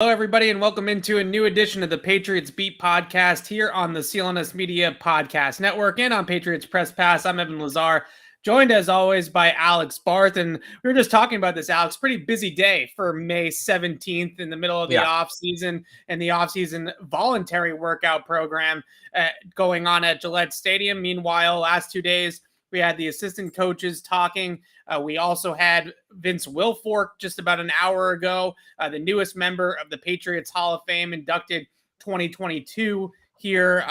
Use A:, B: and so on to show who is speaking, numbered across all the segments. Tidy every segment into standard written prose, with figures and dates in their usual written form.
A: Hello, everybody, and welcome into a new edition of the Patriots Beat podcast here on the CLNS Media Podcast Network and on Patriots Press Pass. I'm Evan Lazar, joined as always by Alex Barth. And we were just talking about this, Alex. Pretty busy day for May 17th in the middle of the offseason and the offseason voluntary workout program going on at Gillette Stadium. Meanwhile, last 2 days, we had the assistant coaches talking. We also had Vince Wilfork just about an hour ago, the newest member of the Patriots Hall of Fame, inducted 2022 here.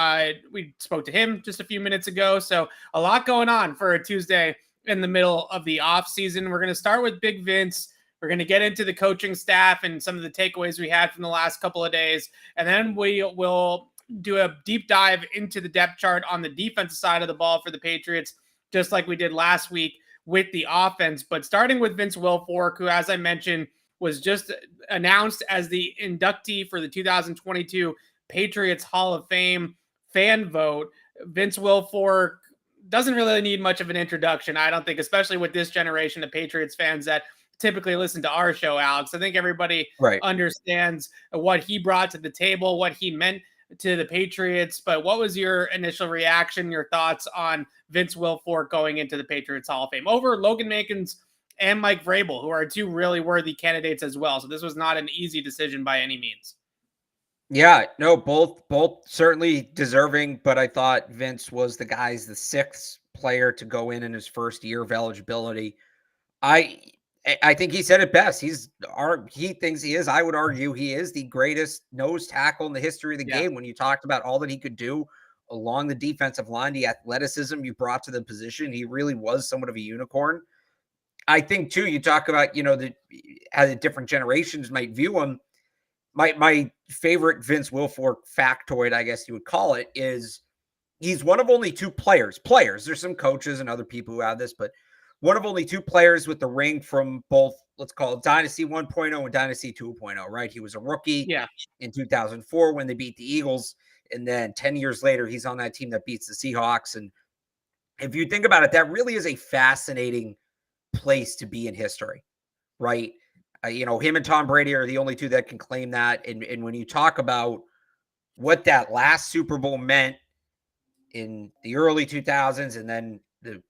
A: We spoke to him just a few minutes ago. So a lot going on for a Tuesday in the middle of the offseason. We're going to start with Big Vince. We're going to get into the coaching staff and some of the takeaways we had from the last couple of days. And then we will do a deep dive into the depth chart on the defensive side of the ball for the Patriots, just like we did last week with the offense. But starting with Vince Wilfork, who, as I mentioned, was just announced as the inductee for the 2022 Patriots Hall of Fame fan vote. Vince Wilfork doesn't really need much of an introduction, I don't think, especially with this generation of Patriots fans that typically listen to our show, Alex. I think everybody understands what he brought to the table, what he meant to the Patriots. But what was your initial reaction, your thoughts on Vince Wilfork going into the Patriots Hall of Fame over Logan Mankins and Mike Vrabel, who are two really worthy candidates as well? So this was not an easy decision by any means.
B: Yeah, no, both certainly deserving, but I thought Vince was the sixth player to go in his first year of eligibility. I think he said it best. He thinks he is. I would argue he is the greatest nose tackle in the history of the game. When you talked about all that he could do along the defensive line, the athleticism you brought to the position, he really was somewhat of a unicorn. I think too, you talk about, how the different generations might view him. My favorite Vince Wilfork factoid, I guess you would call it, is he's one of only two players. There's some coaches and other people who have this, but one of only two players with the ring from both, let's call it Dynasty 1.0 and Dynasty 2.0, right? He was a rookie in 2004 when they beat the Eagles. And then 10 years later, he's on that team that beats the Seahawks. And if you think about it, that really is a fascinating place to be in history, right? Him and Tom Brady are the only two that can claim that. And when you talk about what that last Super Bowl meant in the early 2000s, and then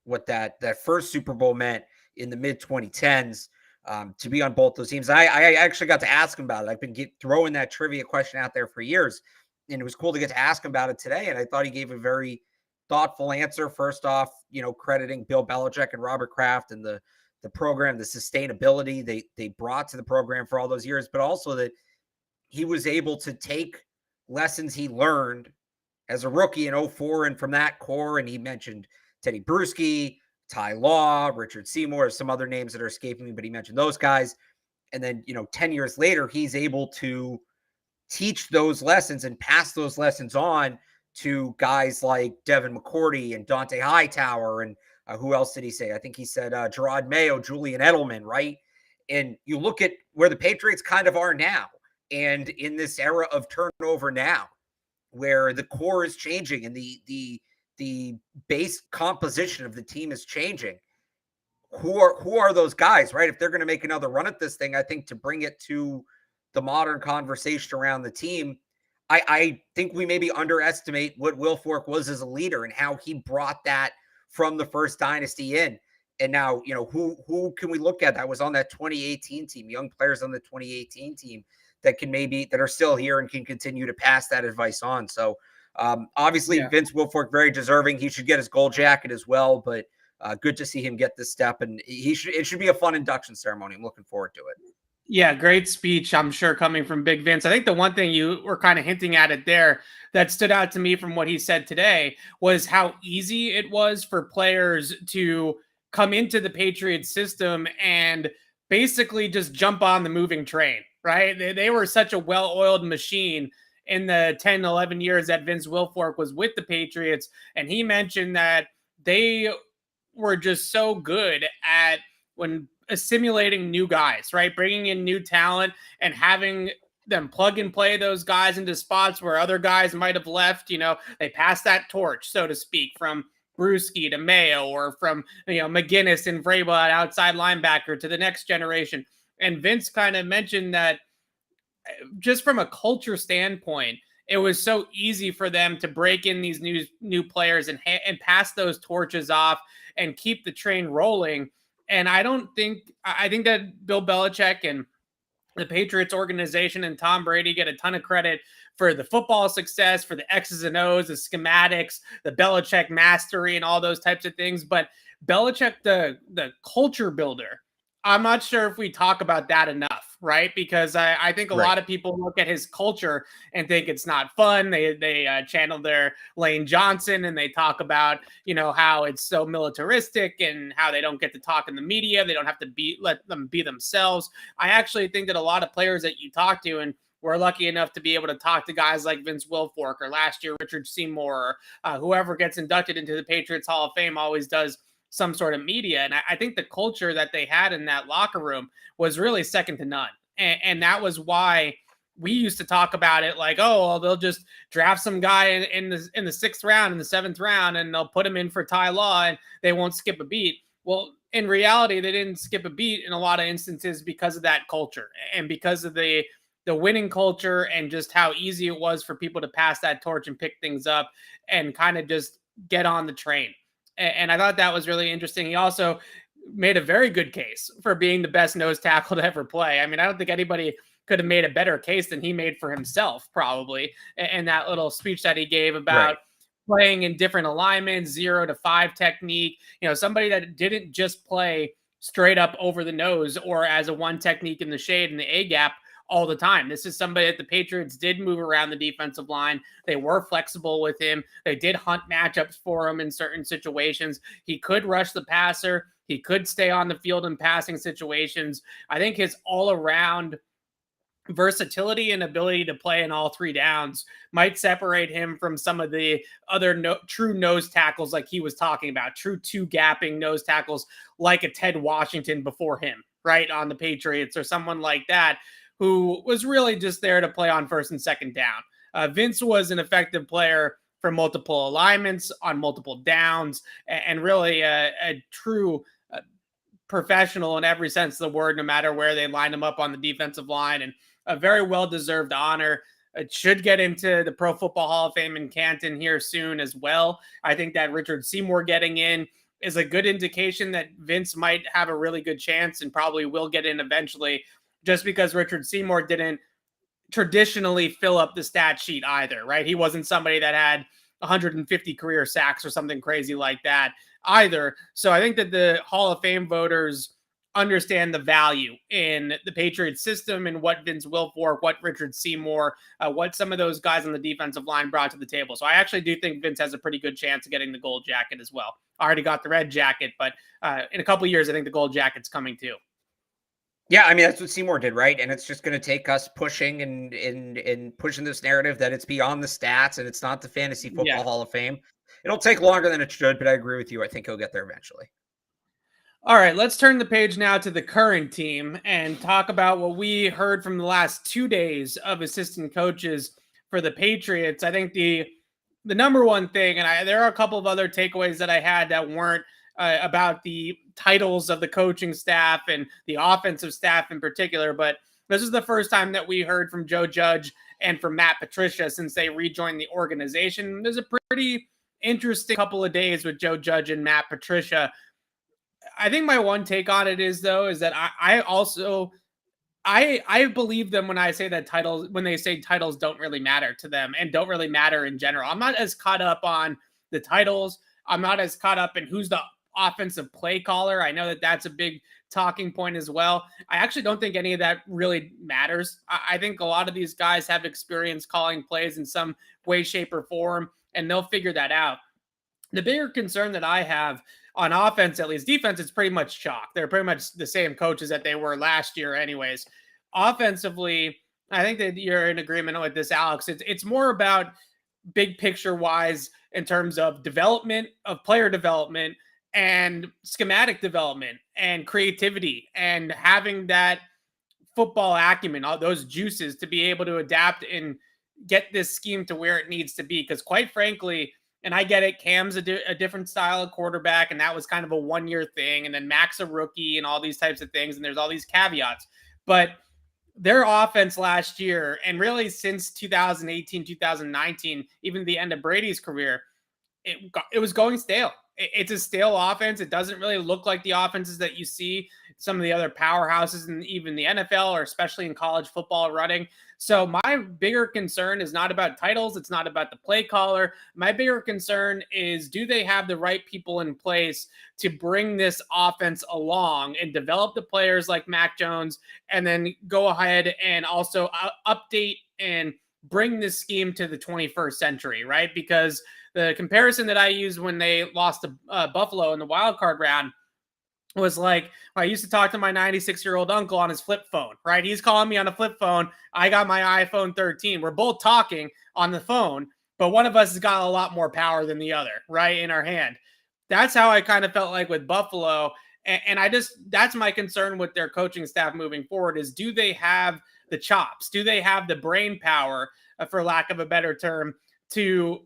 B: what that first Super Bowl meant in the mid 2010s, to be on both those teams. I actually got to ask him about it. I've been throwing that trivia question out there for years, and it was cool to get to ask him about it today. And I thought he gave a very thoughtful answer. First off, crediting Bill Belichick and Robert Kraft and the program, the sustainability they brought to the program for all those years, but also that he was able to take lessons he learned as a rookie in 2004 and from that core. And he mentioned Teddy Bruschi, Ty Law, Richard Seymour, some other names that are escaping me, but he mentioned those guys. And then, 10 years later, he's able to teach those lessons and pass those lessons on to guys like Devin McCourty and Dante Hightower. And who else did he say? I think he said Gerard Mayo, Julian Edelman, right? And you look at where the Patriots kind of are now, and in this era of turnover now, where the core is changing and the base composition of the team is changing. Who are those guys, right? If they're going to make another run at this thing, I think to bring it to the modern conversation around the team, I think we maybe underestimate what Wilfork was as a leader and how he brought that from the first dynasty in. And now, who can we look at that was on that 2018 team, young players on the 2018 team that are still here and can continue to pass that advice on. So obviously Vince Wilfork, very deserving. He should get his gold jacket as well, but good to see him get this step. And it should be a fun induction ceremony. I'm looking forward to it.
A: Yeah, great speech, I'm sure, coming from Big Vince. I think the one thing you were kind of hinting at it there that stood out to me from what he said today was how easy it was for players to come into the Patriots system and basically just jump on the moving train, right? They were such a well-oiled machine in the 10, 11 years that Vince Wilfork was with the Patriots. And he mentioned that they were just so good at assimilating new guys, right? Bringing in new talent and having them plug and play those guys into spots where other guys might have left. They passed that torch, so to speak, from Bruschi to Mayo, or from McGinnis and Vrabel at outside linebacker to the next generation. And Vince kind of mentioned that just from a culture standpoint, it was so easy for them to break in these new players and pass those torches off and keep the train rolling. And I think that Bill Belichick and the Patriots organization and Tom Brady get a ton of credit for the football success, for the X's and O's, the schematics, the Belichick mastery, and all those types of things. But Belichick, the culture builder, I'm not sure if we talk about that enough, right? Because I think a lot of people look at his culture and think it's not fun. They channel their Lane Johnson and they talk about, how it's so militaristic and how they don't get to talk in the media. They don't have to let them be themselves. I actually think that a lot of players that you talk to, and we're lucky enough to be able to talk to guys like Vince Wilfork or last year Richard Seymour, or whoever gets inducted into the Patriots Hall of Fame always does some sort of media. And I think the culture that they had in that locker room was really second to none. And that was why we used to talk about it like, oh, well, they'll just draft some guy in the sixth round, in the seventh round, and they'll put him in for Ty Law and they won't skip a beat. Well, in reality, they didn't skip a beat in a lot of instances because of that culture and because of the winning culture and just how easy it was for people to pass that torch and pick things up and kind of just get on the train. And I thought that was really interesting. He also made a very good case for being the best nose tackle to ever play. I mean, I don't think anybody could have made a better case than he made for himself, probably. And that little speech that he gave about playing in different alignments, 0 to 5 technique, somebody that didn't just play straight up over the nose or as a one technique in the shade in the A gap all the time. This is somebody that the Patriots did move around the defensive line. They were flexible with him. They did hunt matchups for him in certain situations. He could rush the passer. He could stay on the field in passing situations. I think his all-around versatility and ability to play in all 3 downs might separate him from some of the other true nose tackles like he was talking about, true 2-gapping nose tackles like a Ted Washington before him, right, on the Patriots, or someone like that, who was really just there to play on first and second down. Vince was an effective player for multiple alignments on multiple downs and really a true professional in every sense of the word, no matter where they lined him up on the defensive line, and a very well-deserved honor. It should get into the Pro Football Hall of Fame in Canton here soon as well. I think that Richard Seymour getting in is a good indication that Vince might have a really good chance and probably will get in eventually, just because Richard Seymour didn't traditionally fill up the stat sheet either, right? He wasn't somebody that had 150 career sacks or something crazy like that either. So I think that the Hall of Fame voters understand the value in the Patriots system and what Vince Wilfork, what Richard Seymour, what some of those guys on the defensive line brought to the table. So I actually do think Vince has a pretty good chance of getting the gold jacket as well. I already got the red jacket, but in a couple of years, I think the gold jacket's coming too.
B: Yeah, I mean, that's what Seymour did, right? And it's just going to take us pushing and pushing this narrative that it's beyond the stats and it's not the Fantasy Football Hall of Fame. It'll take longer than it should, but I agree with you. I think he'll get there eventually.
A: All right, let's turn the page now to the current team and talk about what we heard from the last 2 days of assistant coaches for the Patriots. I think the number one thing, and there are a couple of other takeaways that I had that weren't about the titles of the coaching staff and the offensive staff in particular, but this is the first time that we heard from Joe Judge and from Matt Patricia since they rejoined the organization. There's a pretty interesting couple of days with Joe Judge and Matt Patricia. I think my one take on it is that I believe them when I say that when they say titles don't really matter to them and don't really matter in general. I'm not as caught up on the titles. I'm not as caught up in who's the offensive play caller. I know that that's a big talking point as well. I actually don't think any of that really matters. I think a lot of these guys have experience calling plays in some way, shape, or form, and they'll figure that out. The bigger concern that I have on offense, at least defense, it's pretty much chalk. They're pretty much the same coaches that they were last year anyways. Offensively, I think that you're in agreement with this, Alex. It's more about big picture wise in terms of development, of player development, and schematic development and creativity and having that football acumen, all those juices to be able to adapt and get this scheme to where it needs to be. Because quite frankly, and I get it, Cam's a different style of quarterback, and that was kind of a one-year thing, and then Mac's a rookie and all these types of things, and there's all these caveats. But their offense last year, and really since 2018, 2019, even the end of Brady's career, it was going stale. It's a stale offense. It doesn't really look like the offenses that you see some of the other powerhouses in even the NFL or especially in college football running. So my bigger concern is not about titles. It's not about the play caller. My bigger concern is, do they have the right people in place to bring this offense along and develop the players like Mac Jones, and then go ahead and also update and bring this scheme to the 21st century, right? Because the comparison that I used when they lost to Buffalo in the wild card round was like, I used to talk to my 96-year-old uncle on his flip phone, right? He's calling me on a flip phone. I got my iPhone 13. We're both talking on the phone, but one of us has got a lot more power than the other, right, in our hand. That's how I kind of felt like with Buffalo. And that's my concern with their coaching staff moving forward is, do they have the chops? Do they have the brain power, for lack of a better term, to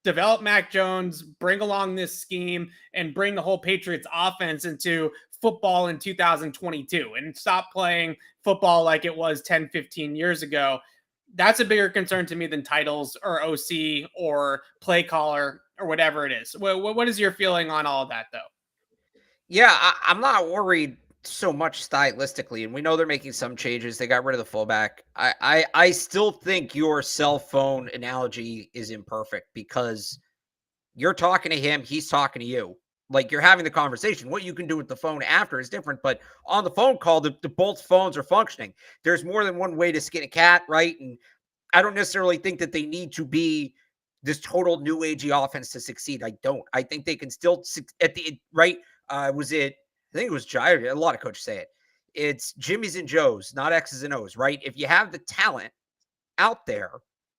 A: develop Mac Jones, bring along this scheme, and bring the whole Patriots offense into football in 2022 and stop playing football like it was 10, 15 years ago? That's a bigger concern to me than titles or OC or play caller or whatever it is. What is your feeling on all of that, though?
B: Yeah, I'm not worried so much stylistically, and we know they're making some changes. They got rid of the fullback. I still think your cell phone analogy is imperfect because you're talking to him, he's talking to you. Like, you're having the conversation. What you can do with the phone after is different, but on the phone call, the both phones are functioning. There's more than one way to skin a cat, right? And I don't necessarily think that they need to be this total new agey offense to succeed. I don't. I think they can still at the right. Was it? I think it was Jair. A lot of coaches say it. It's Jimmy's and Joe's, not X's and O's, right? If you have the talent out there,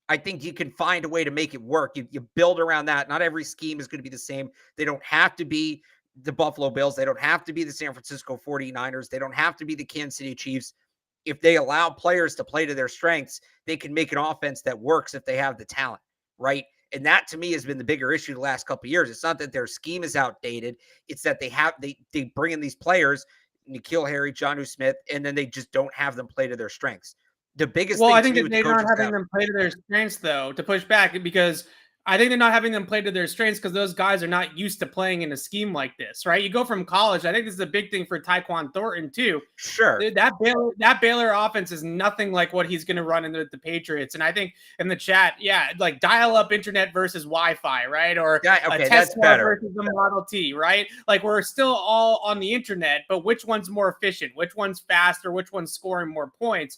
B: I think you can find a way to make it work. You build around that. Not every scheme is going to be the same. They don't have to be the Buffalo Bills. They don't have to be the San Francisco 49ers. They don't have to be the Kansas City Chiefs. If they allow players to play to their strengths, they can make an offense that works if they have the talent, right? And that to me has been the bigger issue the last couple of years. It's not that their scheme is outdated. It's that they bring in these players, N'Keal Harry, Jonnu Smith, and then they just don't have them play to their strengths. The biggest thing
A: I think
B: to
A: that they're not having them play to their strengths, though, to push back, because I think they're not having them play to their strengths because those guys are not used to playing in a scheme like this, right? You go from college. I think this is a big thing for Tyquan Thornton, too.
B: Sure.
A: That Baylor offense is nothing like what he's going to run into the Patriots. And I think in the chat, like dial-up internet versus Wi-Fi, right? Or a Tesla versus a Model T, right? Like, we're still all on the internet, but which one's more efficient? Which one's faster? Which one's scoring more points?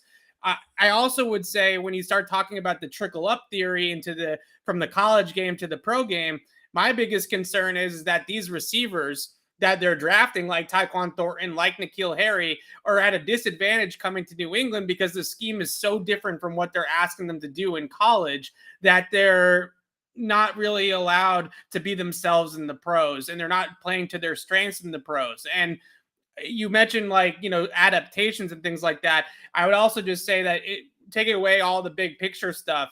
A: I also would say, when you start talking about the trickle up theory from the college game to the pro game, my biggest concern is that these receivers that they're drafting, like Tyquan Thornton, like N'Keal Harry, are at a disadvantage coming to New England because the scheme is so different from what they're asking them to do in college that they're not really allowed to be themselves in the pros, and they're not playing to their strengths in the pros. And you mentioned, adaptations and things like that. I would also just say that, taking away all the big picture stuff,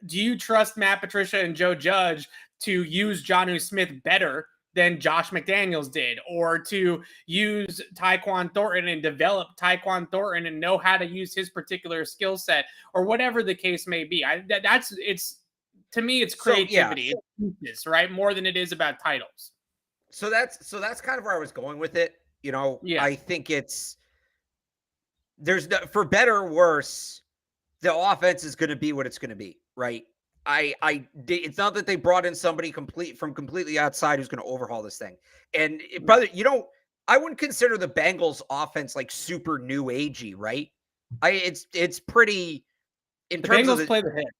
A: do you trust Matt Patricia and Joe Judge to use Jonnu Smith better than Josh McDaniels did, or to use Tyquan Thornton and develop Tyquan Thornton and know how to use his particular skill set, or whatever the case may be? To me, it's creativity, it's right, more than it is about titles.
B: So that's kind of where I was going with it. I think for better or worse, the offense is going to be what it's going to be, right? It's not that they brought in somebody completely outside who's going to overhaul this thing. And brother, I wouldn't consider the Bengals offense like super new agey, right? It's pretty.
A: The Bengals play the hits.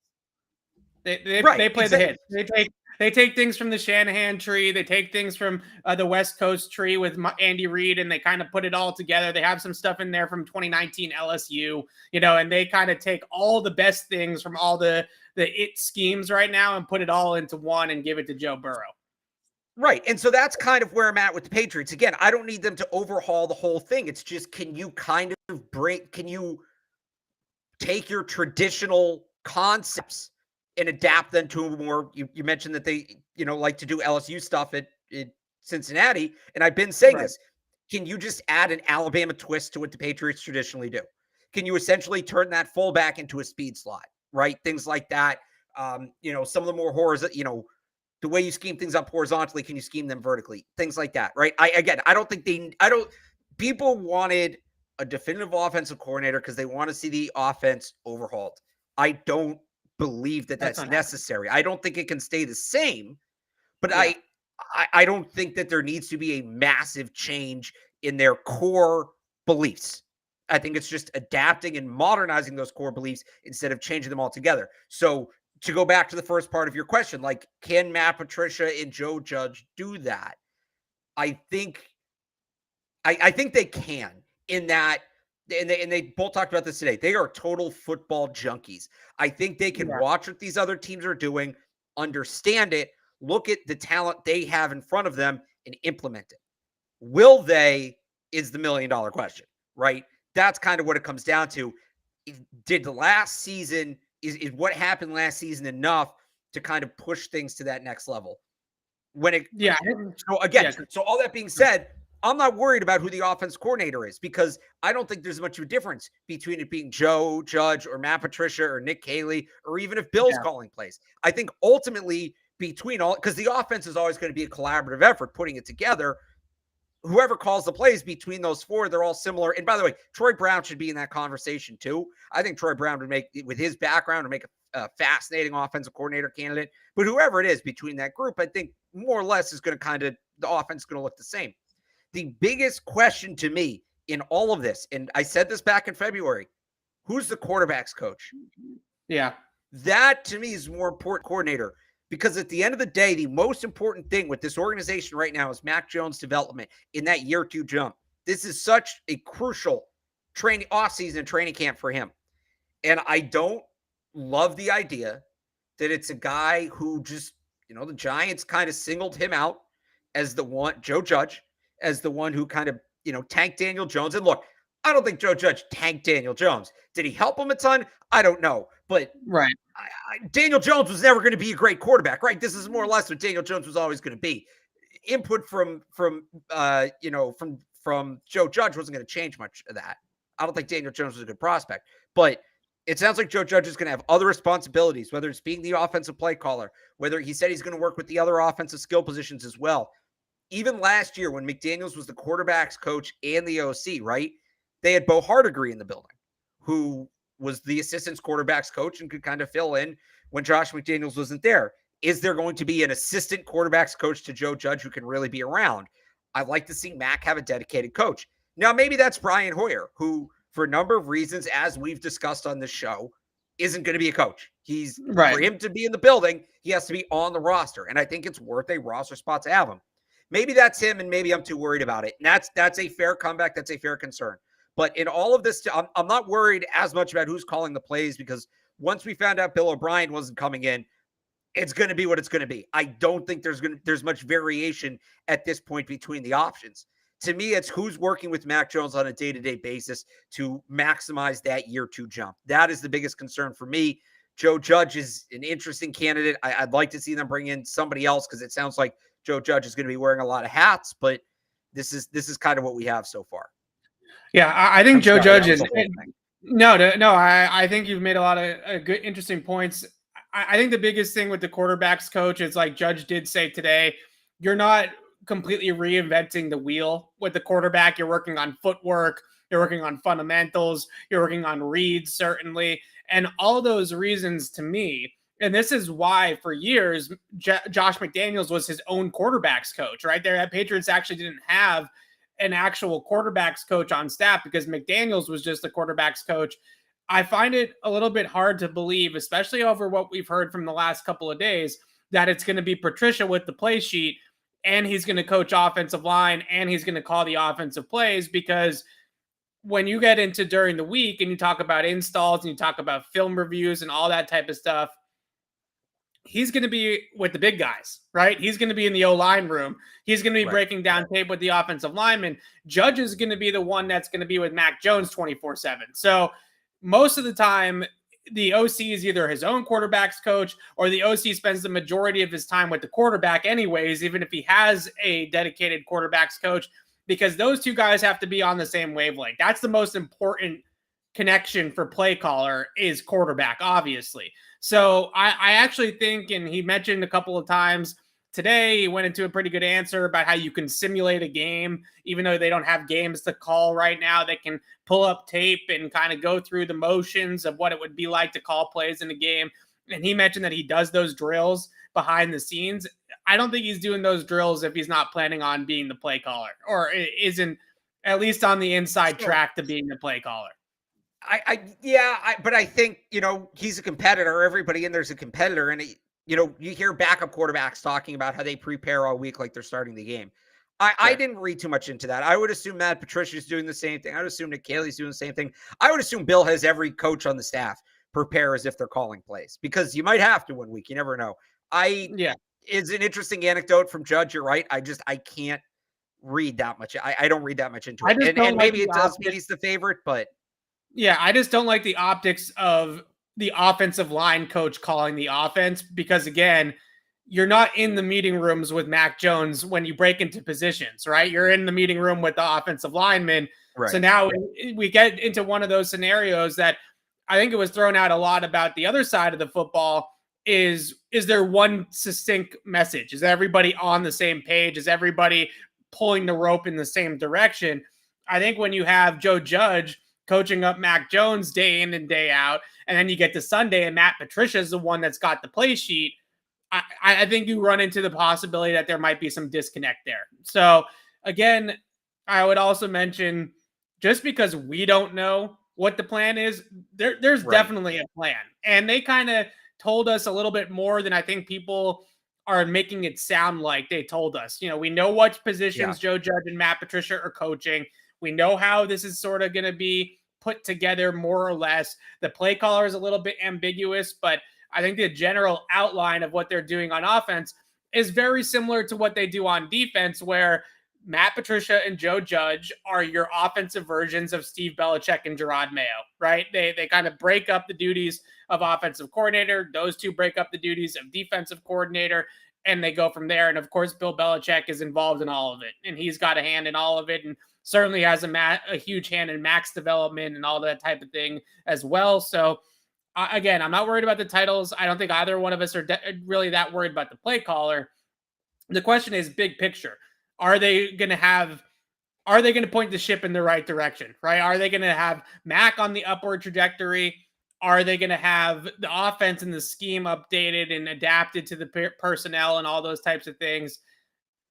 A: They play the hits. They take things from the Shanahan tree. They take things from the West Coast tree with Andy Reid, and they kind of put it all together. They have some stuff in there from 2019 LSU, and they kind of take all the best things from all the it schemes right now and put it all into one and give it to Joe Burrow.
B: Right. And so that's kind of where I'm at with the Patriots. Again, I don't need them to overhaul the whole thing. It's just, can you take your traditional concepts and adapt them to more? You mentioned that they, like to do LSU stuff at Cincinnati. And I've been saying this. Can you just add an Alabama twist to what the Patriots traditionally do? can you essentially turn that fullback into a speed slot, right? Things like that. Some of the more horizontal, the way you scheme things up horizontally, can you scheme them vertically? Things like that, right? People wanted a definitive offensive coordinator because they want to see the offense overhauled. I don't believe that's necessary. I don't think it can stay the same, but yeah. I don't think that there needs to be a massive change in their core beliefs. I think it's just adapting and modernizing those core beliefs instead of changing them altogether. So to go back to the first part of your question, like, can Matt Patricia and Joe Judge do that? I think they can, in that, and they both talked about this today. They are total football junkies. I think they can watch what these other teams are doing, understand it, look at the talent they have in front of them, and implement it. Will they is the $1 million question, right? That's kind of what it comes down to. Did the last season, is what happened last season enough to kind of push things to that next level? So all that being said, I'm not worried about who the offense coordinator is, because I don't think there's much of a difference between it being Joe Judge or Matt Patricia or Nick Caley, or even if Bill's calling plays. I think ultimately between all, because the offense is always going to be a collaborative effort putting it together. Whoever calls the plays between those four, they're all similar. And by the way, Troy Brown should be in that conversation too. I think Troy Brown would make, with his background, to make a fascinating offensive coordinator candidate. But whoever it is between that group, I think more or less is going to the offense is going to look the same. The biggest question to me in all of this, and I said this back in February, who's the quarterback's coach?
A: Yeah.
B: That to me is more important, coordinator, because at the end of the day, the most important thing with this organization right now is Mac Jones' development in that year two jump. This is such a crucial offseason training camp for him. And I don't love the idea that it's a guy who just, the Giants kind of singled him out as the one, Joe Judge, as the one who kind of, tanked Daniel Jones. And look, I don't think Joe Judge tanked Daniel Jones. Did he help him a ton? I don't know. But
A: right,
B: Daniel Jones was never going to be a great quarterback, right? This is more or less what Daniel Jones was always going to be. Input from Joe Judge wasn't going to change much of that. I don't think Daniel Jones was a good prospect, but it sounds like Joe Judge is going to have other responsibilities, whether it's being the offensive play caller, whether he said he's going to work with the other offensive skill positions as well. Even last year when McDaniels was the quarterback's coach and the OC, right? They had Bo Hardigree in the building, who was the assistant quarterback's coach and could kind of fill in when Josh McDaniels wasn't there. Is there going to be an assistant quarterback's coach to Joe Judge who can really be around? I'd like to see Mac have a dedicated coach. Now, maybe that's Brian Hoyer, who, for a number of reasons, as we've discussed on this show, isn't going to be a coach. For him to be in the building, he has to be on the roster. And I think it's worth a roster spot to have him. Maybe that's him, and maybe I'm too worried about it. And that's a fair comeback. That's a fair concern. But in all of this, I'm not worried as much about who's calling the plays, because once we found out Bill O'Brien wasn't coming in, it's going to be what it's going to be. I don't think there's much variation at this point between the options. To me, it's who's working with Mac Jones on a day-to-day basis to maximize that year two jump. That is the biggest concern for me. Joe Judge is an interesting candidate. I'd like to see them bring in somebody else, because it sounds like Joe Judge is going to be wearing a lot of hats, but this is kind of what we have so far.
A: Yeah, I think Joe Judge is no. I think you've made a lot of good, interesting points. I think the biggest thing with the quarterback's coach is, like Judge did say today, you're not completely reinventing the wheel with the quarterback. You're working on footwork. You're working on fundamentals. You're working on reads, certainly. And all those reasons, to me, and this is why for years, Josh McDaniels was his own quarterback's coach, right? There at Patriots actually didn't have an actual quarterback's coach on staff, because McDaniels was just the quarterback's coach. I find it a little bit hard to believe, especially over what we've heard from the last couple of days, that it's going to be Patricia with the play sheet, and he's going to coach offensive line, and he's going to call the offensive plays. Because when you get into during the week and you talk about installs and you talk about film reviews and all that type of stuff, he's going to be with the big guys, right? He's going to be in the O-line room. He's going to be breaking down tape with the offensive lineman. Judge is going to be the one that's going to be with Mac Jones 24/7. So most of the time, the OC is either his own quarterback's coach, or the OC spends the majority of his time with the quarterback anyways, even if he has a dedicated quarterback's coach, because those two guys have to be on the same wavelength. That's the most important connection for play caller is quarterback, obviously. So I actually think, and he mentioned a couple of times today, he went into a pretty good answer about how you can simulate a game, even though they don't have games to call right now. They can pull up tape and kind of go through the motions of what it would be like to call plays in a game. And he mentioned that he does those drills behind the scenes. I don't think he's doing those drills if he's not planning on being the play caller, or isn't at least on the inside track to being the play caller.
B: But I think, he's a competitor. Everybody in there's a competitor. And, you hear backup quarterbacks talking about how they prepare all week like they're starting the game. I didn't read too much into that. I would assume Matt Patricia's doing the same thing. I would assume Nick Caley's doing the same thing. I would assume Bill has every coach on the staff prepare as if they're calling plays, because you might have to one week. You never know. It's an interesting anecdote from Judge. You're right. I can't read that much. I don't read that much into it. And maybe it does mean he's the favorite, but
A: yeah, I just don't like the optics of the offensive line coach calling the offense, because again, you're not in the meeting rooms with Mac Jones when you break into positions, right? You're in the meeting room with the offensive lineman. Right. So now we get into one of those scenarios that I think it was thrown out a lot about the other side of the football. Is there one succinct message? Is everybody on the same page? Is everybody pulling the rope in the same direction? I think when you have Joe Judge coaching up Mac Jones day in and day out, and then you get to Sunday and Matt Patricia is the one that's got the play sheet, I think you run into the possibility that there might be some disconnect there. So again, I would also mention, just because we don't know what the plan is, there's definitely a plan. And they kind of told us a little bit more than I think people are making it sound like they told us. We know what positions Joe Judge and Matt Patricia are coaching. We know how this is sort of going to be put together, more or less. The play caller is a little bit ambiguous, but I think the general outline of what they're doing on offense is very similar to what they do on defense, where Matt Patricia and Joe Judge are your offensive versions of Steve Belichick and Gerard Mayo, right? They kind of break up the duties of offensive coordinator. Those two break up the duties of defensive coordinator, and they go from there. And of course, Bill Belichick is involved in all of it, and he's got a hand in all of it, and certainly has a huge hand in Mac's development and all that type of thing as well. So again, I'm not worried about the titles. I don't think either one of us are really that worried about the play caller. The question is big picture. Are they going to point the ship in the right direction, right? Are they going to have Mac on the upward trajectory? Are they going to have the offense and the scheme updated and adapted to the personnel and all those types of things?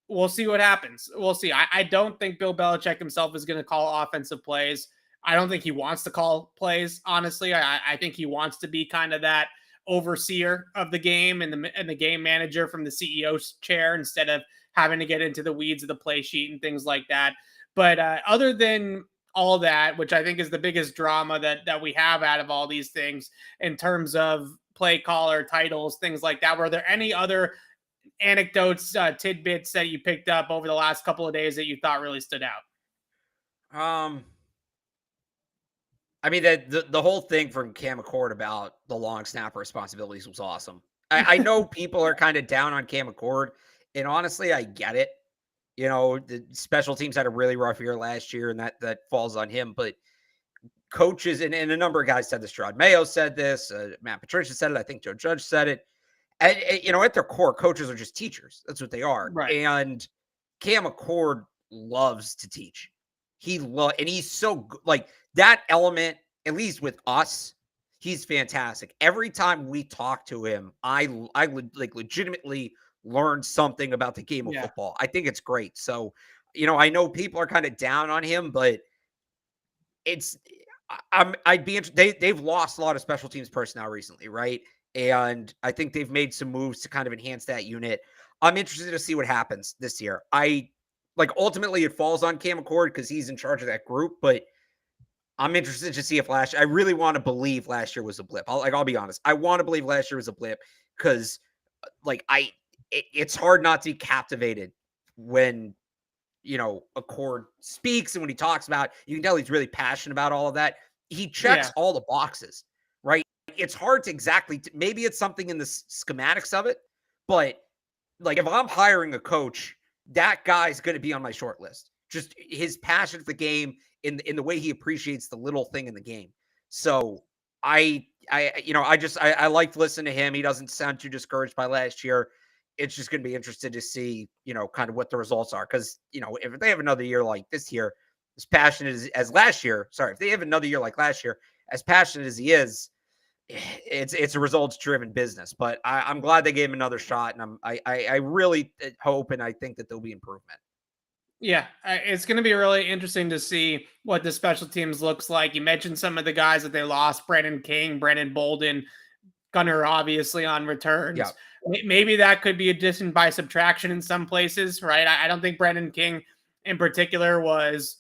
A: We'll see what happens. We'll see. I don't think Bill Belichick himself is going to call offensive plays. I don't think he wants to call plays, honestly. I think he wants to be kind of that overseer of the game and the game manager from the CEO's chair, instead of having to get into the weeds of the play sheet and things like that. But other than all that, which I think is the biggest drama that we have out of all these things in terms of play caller, titles, things like that, were there any other anecdotes, tidbits that you picked up over the last couple of days that you thought really stood out?
B: I mean, the whole thing from Cam McCord about the long snapper responsibilities was awesome. I know people are kind of down on Cam McCord, and honestly, I get it. The special teams had a really rough year last year, and that falls on him. But coaches, and a number of guys said this. Gerard Mayo said this. Matt Patricia said it. I think Joe Judge said it. And, at their core, coaches are just teachers. That's what they are.
A: Right.
B: And Cam McCord loves to teach. And he's so good. Like, that element, at least with us, he's fantastic. Every time we talk to him, I legitimately learn something about the game of football. I think it's great. So, I know people are kind of down on him, but I'd be interested. They've lost a lot of special teams personnel recently, right? And I think they've made some moves to kind of enhance that unit. I'm interested to see what happens this year. Ultimately it falls on Cam McCord because he's in charge of that group, but I'm interested to see if I really want to believe last year was a blip. I'll be honest. I want to believe last year was a blip because it's hard not to be captivated when, Accord speaks, and when he talks about, you can tell he's really passionate about all of that. He checks all the boxes, right? It's hard to exactly, maybe it's something in the schematics of it, but if I'm hiring a coach, that guy's going to be on my short list. Just his passion for the game, in the way he appreciates the little thing in the game. So I liked listening to him. He doesn't sound too discouraged by last year. It's just going to be interested to see, kind of what the results are. Because, if they have another year like this year, as passionate as last year, if they have another year like last year, as passionate as he is, it's a results driven business. But I'm glad they gave him another shot. And I really hope and I think that there'll be improvement.
A: Yeah, it's going to be really interesting to see what the special teams looks like. You mentioned some of the guys that they lost: Brandon King, Brandon Bolden, Gunner, obviously on returns.
B: Yeah.
A: Maybe that could be addition by subtraction in some places, right? I don't think Brandon King in particular was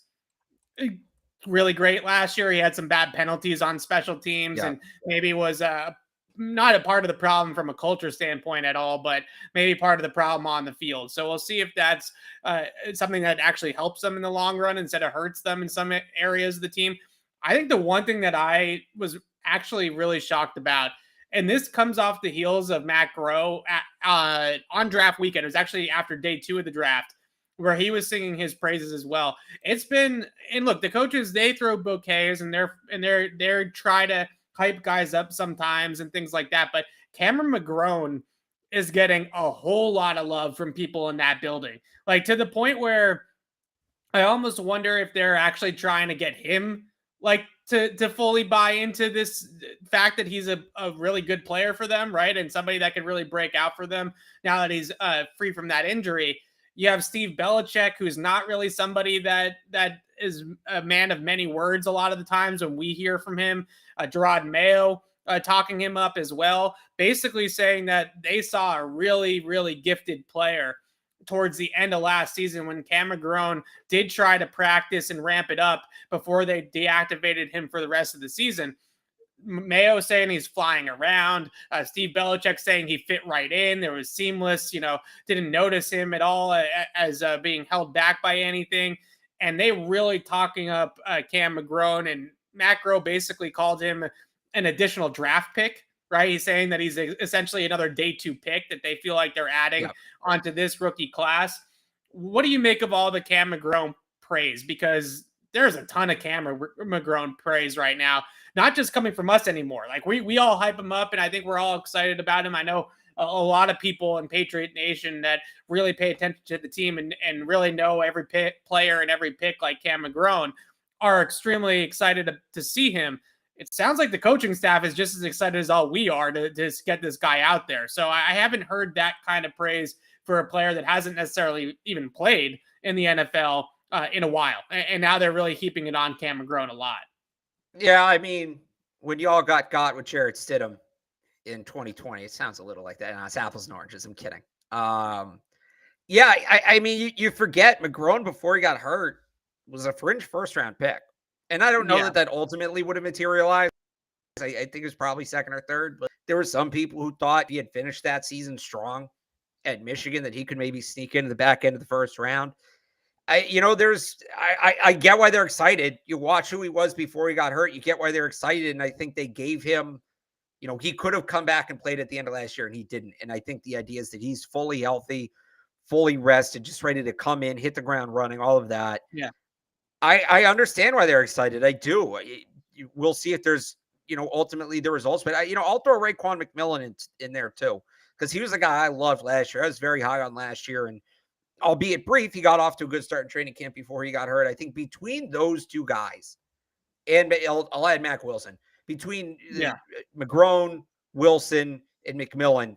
A: really great last year. He had some bad penalties on special teams and maybe was not a part of the problem from a culture standpoint at all, but maybe part of the problem on the field. So we'll see if that's something that actually helps them in the long run instead of hurts them in some areas of the team. I think the one thing that I was actually really shocked about, and this comes off the heels of Matt Groh on draft weekend. It was actually after day 2 of the draft where he was singing his praises as well. It's been, and look, the coaches, they throw bouquets and they're try to hype guys up sometimes and things like that. But Cameron McGrone is getting a whole lot of love from people in that building, like to the point where I almost wonder if they're actually trying to get him like to fully buy into this fact that he's a really good player for them, right? And somebody that could really break out for them now that he's free from that injury. You have Steve Belichick, who's not really somebody that is a man of many words a lot of the times when we hear from him. Gerard Mayo talking him up as well, basically saying that they saw a really, really gifted player towards the end of last season when Cam McGrone did try to practice and ramp it up before they deactivated him for the rest of the season. Mayo saying he's flying around. Steve Belichick saying he fit right in. There was seamless, didn't notice him at all as being held back by anything. And they really talking up Cam McGrone, and Matt Groh basically called him an additional draft pick, right? He's saying that he's essentially another day 2 pick that they feel like they're adding onto this rookie class. What do you make of all the Cam McGrone praise? Because there's a ton of Cam McGrone praise right now, not just coming from us anymore. Like we all hype him up, and I think we're all excited about him. I know a lot of people in Patriot Nation that really pay attention to the team and really know every player and every pick like Cam McGrone are extremely excited to see him. It sounds like the coaching staff is just as excited as all we are to get this guy out there. So I haven't heard that kind of praise for a player that hasn't necessarily even played in the NFL in a while. And now they're really heaping it on Cam McGrone a lot.
B: Yeah, I mean, when y'all got with Jarrett Stidham in 2020, it sounds a little like that. No, it's apples and oranges. I'm kidding. Yeah, I mean, you forget McGrone before he got hurt was a fringe first-round pick. And I don't know that ultimately would have materialized. I think it was probably second or third, but there were some people who thought he had finished that season strong at Michigan, that he could maybe sneak into the back end of the first round. I get why they're excited. You watch who he was before he got hurt. You get why they're excited. And I think they gave him, he could have come back and played at the end of last year and he didn't. And I think the idea is that he's fully healthy, fully rested, just ready to come in, hit the ground running, all of that.
A: Yeah.
B: I understand why they're excited. I do. We'll see if there's, ultimately the results, but I'll throw Rayquan Mcmillan in there too, because he was a guy I loved last year. I was very high on last year, and albeit brief, he got off to a good start in training camp before he got hurt. I think between those two guys, and I'll add Mac Wilson, between McGrone, Wilson, and McMillan,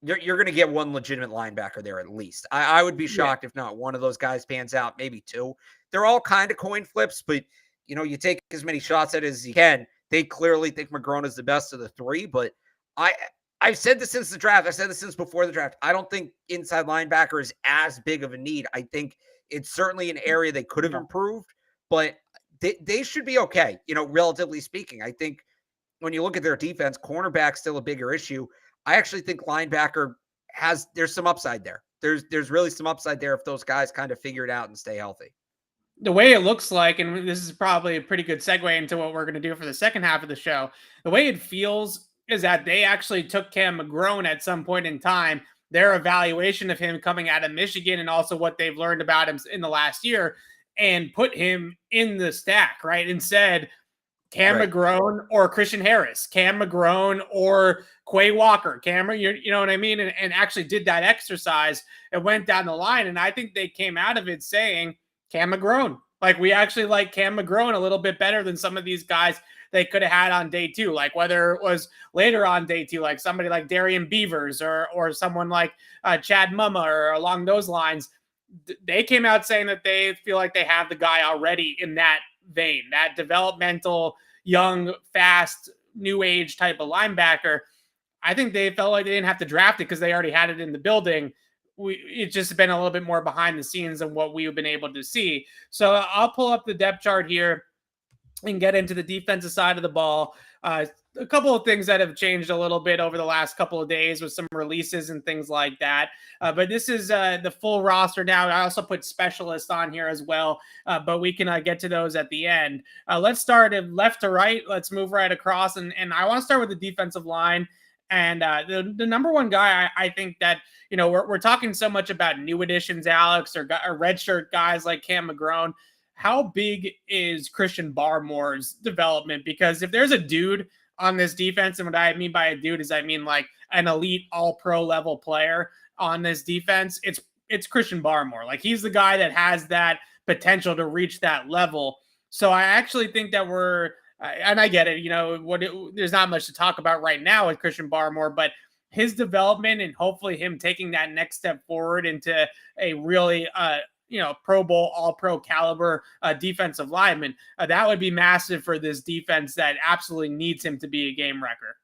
B: you're going to get one legitimate linebacker there at least. I would be shocked if not one of those guys pans out, maybe two. They're all kind of coin flips, but you take as many shots at it as you can. They clearly think McGrone is the best of the three, but I've said this since the draft. I've said this since before the draft. I don't think inside linebacker is as big of a need. I think it's certainly an area they could have improved, but they should be okay, relatively speaking. I think when you look at their defense, cornerback's still a bigger issue. I actually think linebacker there's some upside there. There's really some upside there if those guys kind of figure it out and stay healthy.
A: The way it looks like, and this is probably a pretty good segue into what we're going to do for the second half of the show, the way it feels is that they actually took Cam McGrone at some point in time, their evaluation of him coming out of Michigan and also what they've learned about him in the last year, and put him in the stack, right? And said, Cam
B: Right.
A: McGrone or Christian Harris, Cam McGrone or Quay Walker, you know what I mean? And actually did that exercise and went down the line. And I think they came out of it saying Cam McGrone. Like, we actually like Cam McGrone a little bit better than some of these guys they could have had on day 2. Like, whether it was later on day 2, like somebody like Darian Beavers or someone like Chad Mumma or along those lines. They came out saying that they feel like they have the guy already in that vein, that developmental, young, fast, new age type of linebacker. I think they felt like they didn't have to draft it because they already had it in the building. It's just been a little bit more behind the scenes than what we've been able to see. So I'll pull up the depth chart here and get into the defensive side of the ball. A couple of things that have changed a little bit over the last couple of days with some releases and things like that. But this is the full roster now. I also put specialists on here as well, but we can get to those at the end. Let's start left to right. Let's move right across. And I want to start with the defensive line. And the number one guy, I think that, we're talking so much about new additions, Alex, or redshirt guys like Cam McGrone. How big is Christian Barmore's development? Because if there's a dude on this defense, and what I mean by a dude is I mean like an elite all-pro level player on this defense, it's Christian Barmore. Like, he's the guy that has that potential to reach that level. So I actually think that and I get it, there's not much to talk about right now with Christian Barmore, but his development and hopefully him taking that next step forward into a really Pro Bowl, all-pro caliber defensive lineman, that would be massive for this defense that absolutely needs him to be a game wrecker.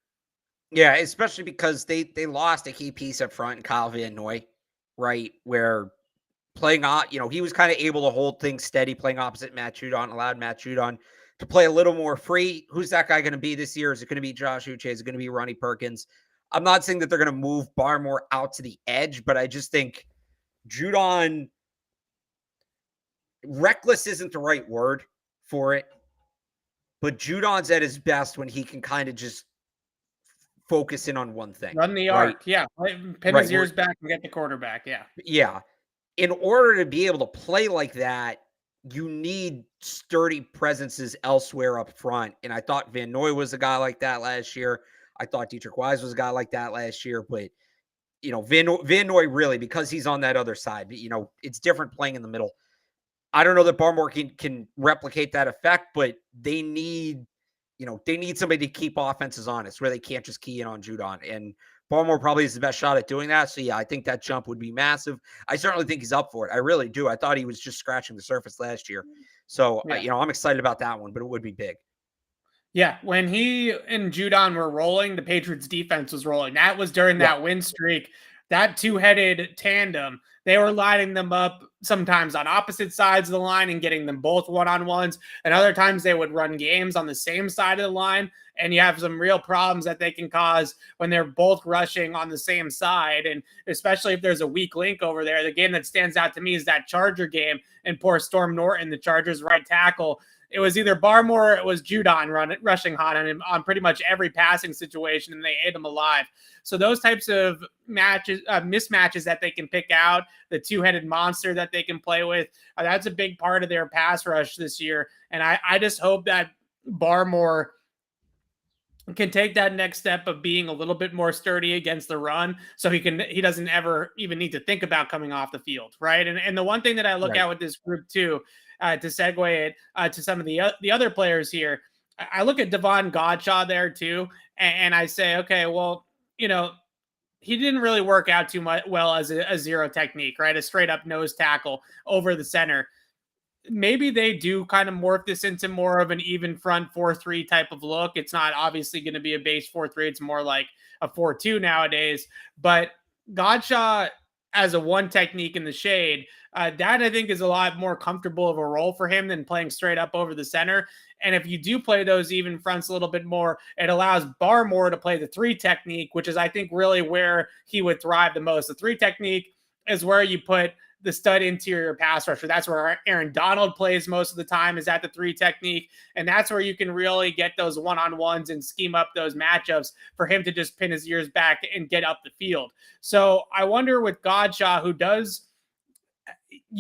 B: Yeah, especially because they lost a key piece up front in Kyle Van Noy, right? Where playing on, he was kind of able to hold things steady, playing opposite Matt Judon, allowed Matt Judon to play a little more free. Who's that guy going to be this year? Is it going to be Josh Uche? Is it going to be Ronnie Perkins? I'm not saying that they're going to move Barmore out to the edge, but I just think Judon, reckless isn't the right word for it, but Judon's at his best when he can kind of just focus in on one thing.
A: Run the arc, yeah. Pin his ears back and get the quarterback, yeah.
B: Yeah. In order to be able to play like that, you need sturdy presences elsewhere up front. And I thought Van Noy was a guy like that last year. I thought Dietrich Wise was a guy like that last year. But, Van Noy really, because he's on that other side, it's different playing in the middle. I don't know that Barmore can replicate that effect, but they need somebody to keep offenses honest where they can't just key in on Judon. And Barmore probably is the best shot at doing that. So, yeah, I think that jump would be massive. I certainly think he's up for it. I really do. I thought he was just scratching the surface last year. So, yeah. I'm excited about that one, but it would be big.
A: Yeah, when he and Judon were rolling, the Patriots defense was rolling. That was during that win streak, that two-headed tandem. They were lining them up sometimes on opposite sides of the line and getting them both one-on-ones. And other times they would run games on the same side of the line. And you have some real problems that they can cause when they're both rushing on the same side. And especially if there's a weak link over there. The game that stands out to me is that Charger game and poor Storm Norton, the Chargers right tackle. It was either Barmore or it was Judon rushing on him on pretty much every passing situation, and they ate him alive. So those types of mismatches that they can pick out, the two-headed monster that they can play with, that's a big part of their pass rush this year. And I just hope that Barmore can take that next step of being a little bit more sturdy against the run, so he doesn't ever even need to think about coming off the field, right? And the one thing that I look at with this group too, to segue it to some of the other players here, I look at Devon Godshaw there too, and I say, okay, well, he didn't really work out too much well as a zero technique, right? A straight up nose tackle over the center. Maybe they do kind of morph this into more of an even front 4-3 type of look. It's not obviously going to be a base 4-3. It's more like a 4-2 nowadays. But Godshaw as a one technique in the shade, that I think is a lot more comfortable of a role for him than playing straight up over the center. And if you do play those even fronts a little bit more, it allows Barmore to play the 3 technique, which is, I think, really where he would thrive the most. The 3 technique is where you put the stud interior pass rusher. That's where Aaron Donald plays most of the time, is at the 3 technique. And that's where you can really get those one-on-ones and scheme up those matchups for him to just pin his ears back and get up the field. So I wonder with Godshaw, who does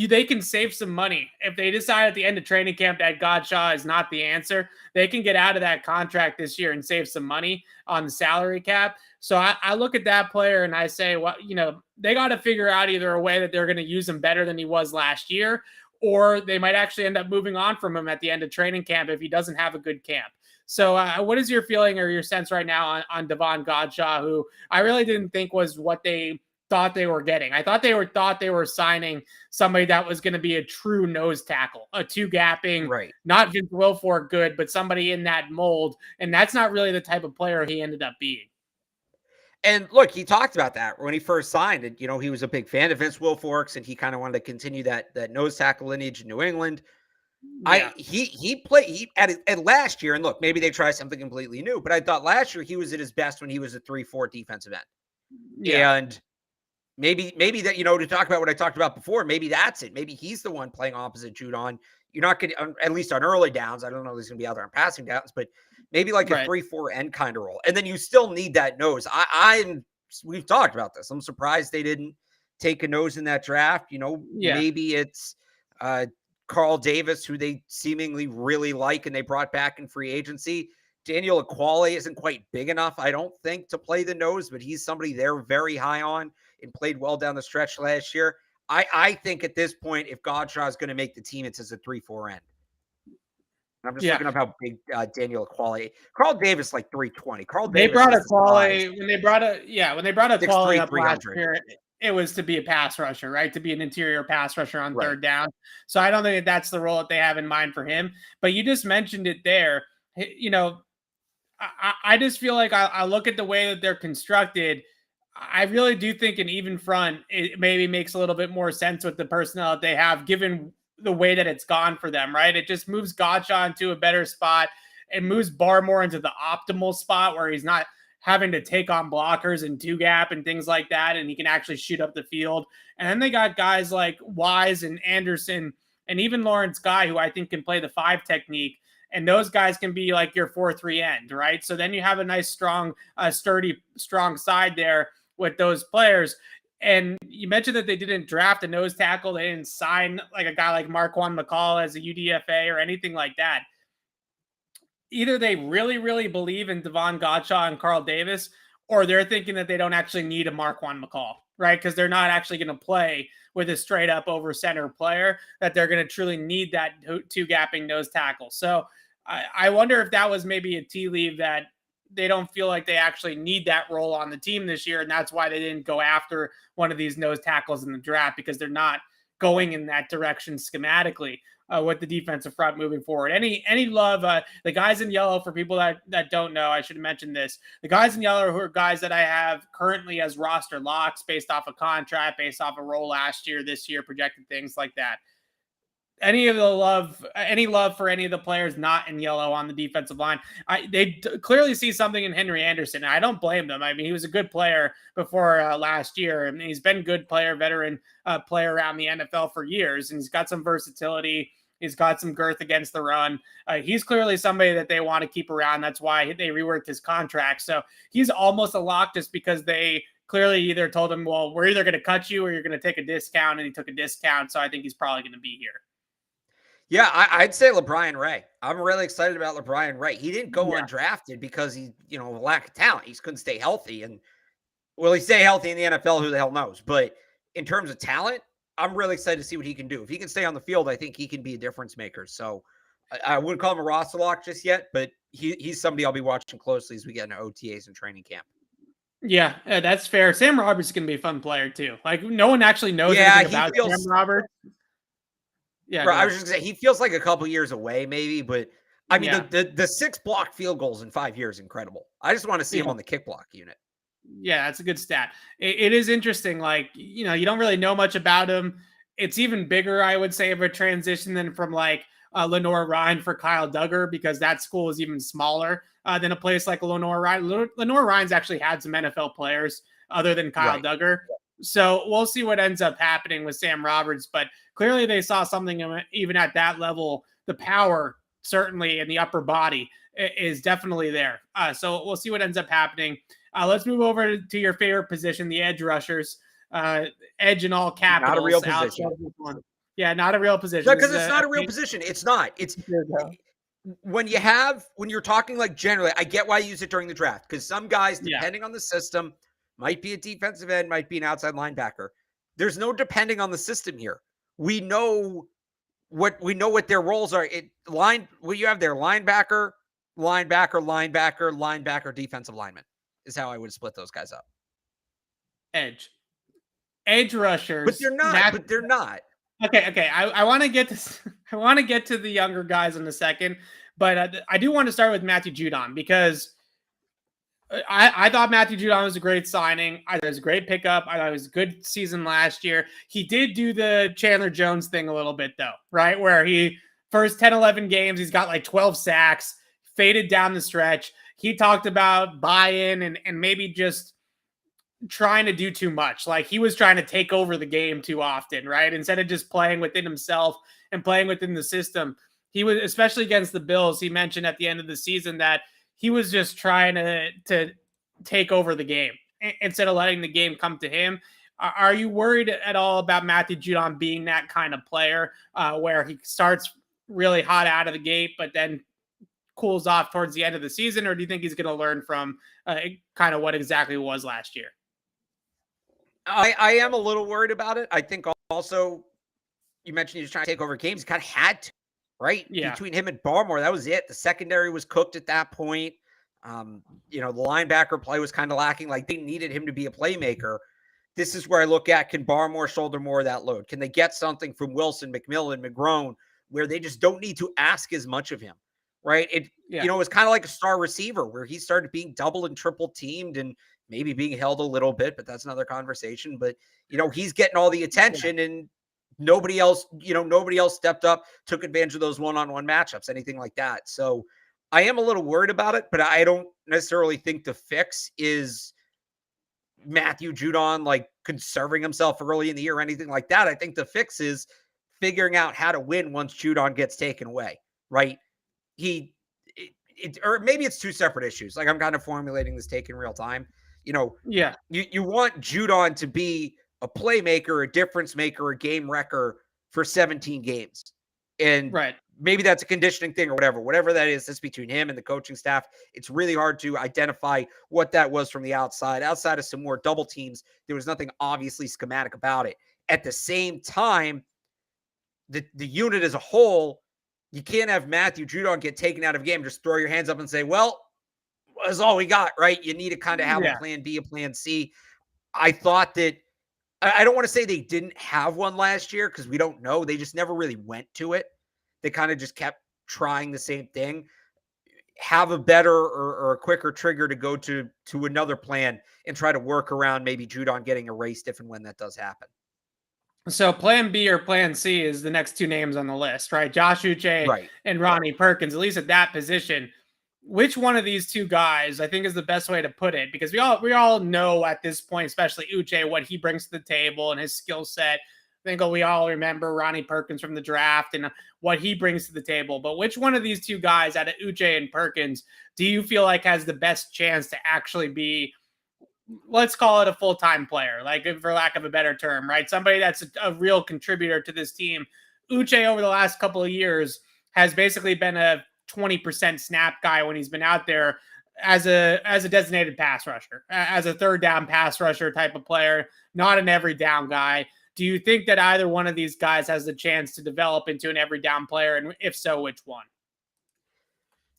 A: they can save some money. If they decide at the end of training camp that Godshaw is not the answer, they can get out of that contract this year and save some money on the salary cap. So I look at that player and I say, well, they got to figure out either a way that they're going to use him better than he was last year, or they might actually end up moving on from him at the end of training camp if he doesn't have a good camp. So what is your feeling or your sense right now on Devon Godshaw, who I really didn't think was what they thought they were getting? I thought they were signing somebody that was going to be a true nose tackle, a two-gapping,
B: right?
A: Not Vince Wilfork good, but somebody in that mold. And that's not really the type of player he ended up being.
B: And look, he talked about that when he first signed it. He was a big fan of Vince Wilfork's, and he kind of wanted to continue that nose tackle lineage in New England.
A: Yeah.
B: He played at last year, and look, maybe they try something completely new, but I thought last year he was at his best when he was a 3-4 defensive end.
A: Yeah.
B: And maybe that, to talk about what I talked about before, maybe that's it. Maybe he's the one playing opposite Judon. You're not going to, at least on early downs, I don't know if he's going to be out there on passing downs, but maybe like a 3-4 end kind of role. And then you still need that nose. We've talked about this. I'm surprised they didn't take a nose in that draft. Maybe it's Carl Davis, who they seemingly really like and they brought back in free agency. Daniel Aquale isn't quite big enough, I don't think, to play the nose, but he's somebody they're very high on and played well down the stretch last year. I think at this point, if Godshaw is going to make the team, it's as a 3-4 end. I'm just looking up how big Daniel Aquale. Carl Davis, like 320.
A: They brought Aquale when they brought Aquale up last year. It was to be a pass rusher, right? To be an interior pass rusher on third down. So I don't think that's the role that they have in mind for him. But you just mentioned it there. I just feel like I look at the way that they're constructed. I really do think an even front, it maybe makes a little bit more sense with the personnel that they have, given the way that it's gone for them, right? It just moves Godshaw into a better spot. It moves Barmore into the optimal spot where he's not having to take on blockers and two gap and things like that, and he can actually shoot up the field. And then they got guys like Wise and Anderson and even Lawrence Guy, who I think can play the 5 technique. And those guys can be like your 4-3 end, right? So then you have a nice, strong, sturdy, strong side there with those players. And you mentioned that they didn't draft a nose tackle. They didn't sign like a guy like Rayquan Mcmillan as a UDFA or anything like that. Either they really, really believe in Devon Godshaw and Carl Davis, or they're thinking that they don't actually need a Rayquan Mcmillan, right? Because they're not actually going to play with a straight up over center player, that they're going to truly need that two gapping nose tackle. So I wonder if that was maybe a tea leaf, that they don't feel like they actually need that role on the team this year. And that's why they didn't go after one of these nose tackles in the draft, because they're not going in that direction schematically with the defensive front moving forward. Any love, the guys in yellow, for people that don't know, I should have mentioned this. The guys in yellow who are guys that I have currently as roster locks based off a contract, based off a role last year, this year, projected things like that. Any love for any of the players not in yellow on the defensive line? They clearly see something in Henry Anderson. And I don't blame them. I mean, he was a good player before last year, and he's been a good player, veteran player around the NFL for years, and he's got some versatility. He's got some girth against the run. He's clearly somebody that they want to keep around. That's why they reworked his contract. So he's almost a lock, just because they clearly either told him, well, we're either going to cut you or you're going to take a discount, and he took a discount. So I think he's probably going to be here.
B: Yeah, I'd say LeBron Ray. I'm really excited about LeBron Ray. He didn't go undrafted because he, lack of talent. He couldn't stay healthy. And will he stay healthy in the NFL? Who the hell knows? But in terms of talent, I'm really excited to see what he can do. If he can stay on the field, I think he can be a difference maker. So I wouldn't call him a roster lock just yet, but he's somebody I'll be watching closely as we get into OTAs and training camp.
A: Yeah, that's fair. Sam Roberts is going to be a fun player too. Like, no one actually knows anything about Sam Roberts. Yeah,
B: bro, I was just gonna say, he feels like a couple years away, maybe, but I mean, the 6 block field goals in 5 years, incredible. I just want to see him on the kick block unit.
A: Yeah, that's a good stat. It is interesting. Like, you don't really know much about him. It's even bigger, I would say, of a transition than from like Lenore Ryan for Kyle Duggar, because that school is even smaller than a place like Lenore Ryan. Lenore Ryan's actually had some NFL players other than Kyle Duggar. So we'll see what ends up happening with Sam Roberts, but clearly they saw something even at that level. The power, certainly, in the upper body is definitely there. So we'll see what ends up happening. Let's move over to your favorite position, the edge rushers. edge in all capitals.
B: Not a real position.
A: Yeah, not a real position.
B: Because it's not a real position. It's not. It's when you're talking like generally, I get why you use it during the draft, because some guys, depending on the system, might be a defensive end, might be an outside linebacker. There's no depending on the system here. We know what their roles are. You have their linebacker, defensive lineman is how I would split those guys up.
A: Edge rushers.
B: But they're not.
A: Okay. I want to get to I want to get to the younger guys in a second, but I do want to start with Matthew Judon, because I thought Matthew Judon was a great signing. I thought it was a great pickup. I thought it was a good season last year. He did do the Chandler Jones thing a little bit, though, right? Where he first 10, 11 games, he's got like 12 sacks, faded down the stretch. He talked about buy-in and maybe just trying to do too much. Like he was trying to take over the game too often, right? Instead of just playing within himself and playing within the system. He was, especially against the Bills, he mentioned at the end of the season that he was just trying to take over the game instead of letting the game come to him. Are you worried at all about Matthew Judon being that kind of player where he starts really hot out of the gate, but then cools off towards the end of the season? Or do you think he's going to learn from kind of what exactly was last year?
B: I am a little worried about it. I think also you mentioned he was trying to take over games. He kind of had to, right?
A: Yeah.
B: Between him and Barmore, that was it. The secondary was cooked at that point. The linebacker play was kind of lacking. Like they needed him to be a playmaker. This is where I look at, can Barmore shoulder more of that load? Can they get something from Wilson, McMillan, McGrone, where they just don't need to ask as much of him, right? It was kind of like a star receiver where he started being double and triple teamed and maybe being held a little bit, but that's another conversation. But, he's getting all the attention and nobody else stepped up, took advantage of those one-on-one matchups, anything like that. So I am a little worried about it, but I don't necessarily think the fix is Matthew Judon, like conserving himself early in the year or anything like that. I think the fix is figuring out how to win once Judon gets taken away, right? Or maybe it's two separate issues. Like I'm kind of formulating this take in real time. You want Judon to be a playmaker, a difference maker, a game wrecker for 17 games. And maybe that's a conditioning thing or whatever that is. That's between him and the coaching staff. It's really hard to identify what that was from the outside. Outside of some more double teams, there was nothing obviously schematic about it. At the same time, the unit as a whole, you can't have Matthew Judon get taken out of a game. Just throw your hands up and say, well, that's all we got, right? You need to kind of have a plan B, a plan C. I thought that I don't want to say they didn't have one last year because we don't know. They just never really went to it. They kind of just kept trying the same thing. Have a better or a quicker trigger to go to another plan and try to work around maybe Judon getting erased if and when that does happen.
A: So plan B or plan C is the next two names on the list, right? Josh Uche and Ronnie Perkins, at least at that position. Which one of these two guys I think is the best way to put it? Because we all know at this point, especially Uche, what he brings to the table and his skill set. I think we all remember Ronnie Perkins from the draft and what he brings to the table. But which one of these two guys out of Uche and Perkins do you feel like has the best chance to actually be, let's call it a full-time player, like for lack of a better term, right? Somebody that's a real contributor to this team. Uche over the last couple of years has basically been a 20% snap guy when he's been out there as a designated pass rusher, as a third down pass rusher type of player, not an every down guy. Do you think that either one of these guys has the chance to develop into an every down player? And if so, which one?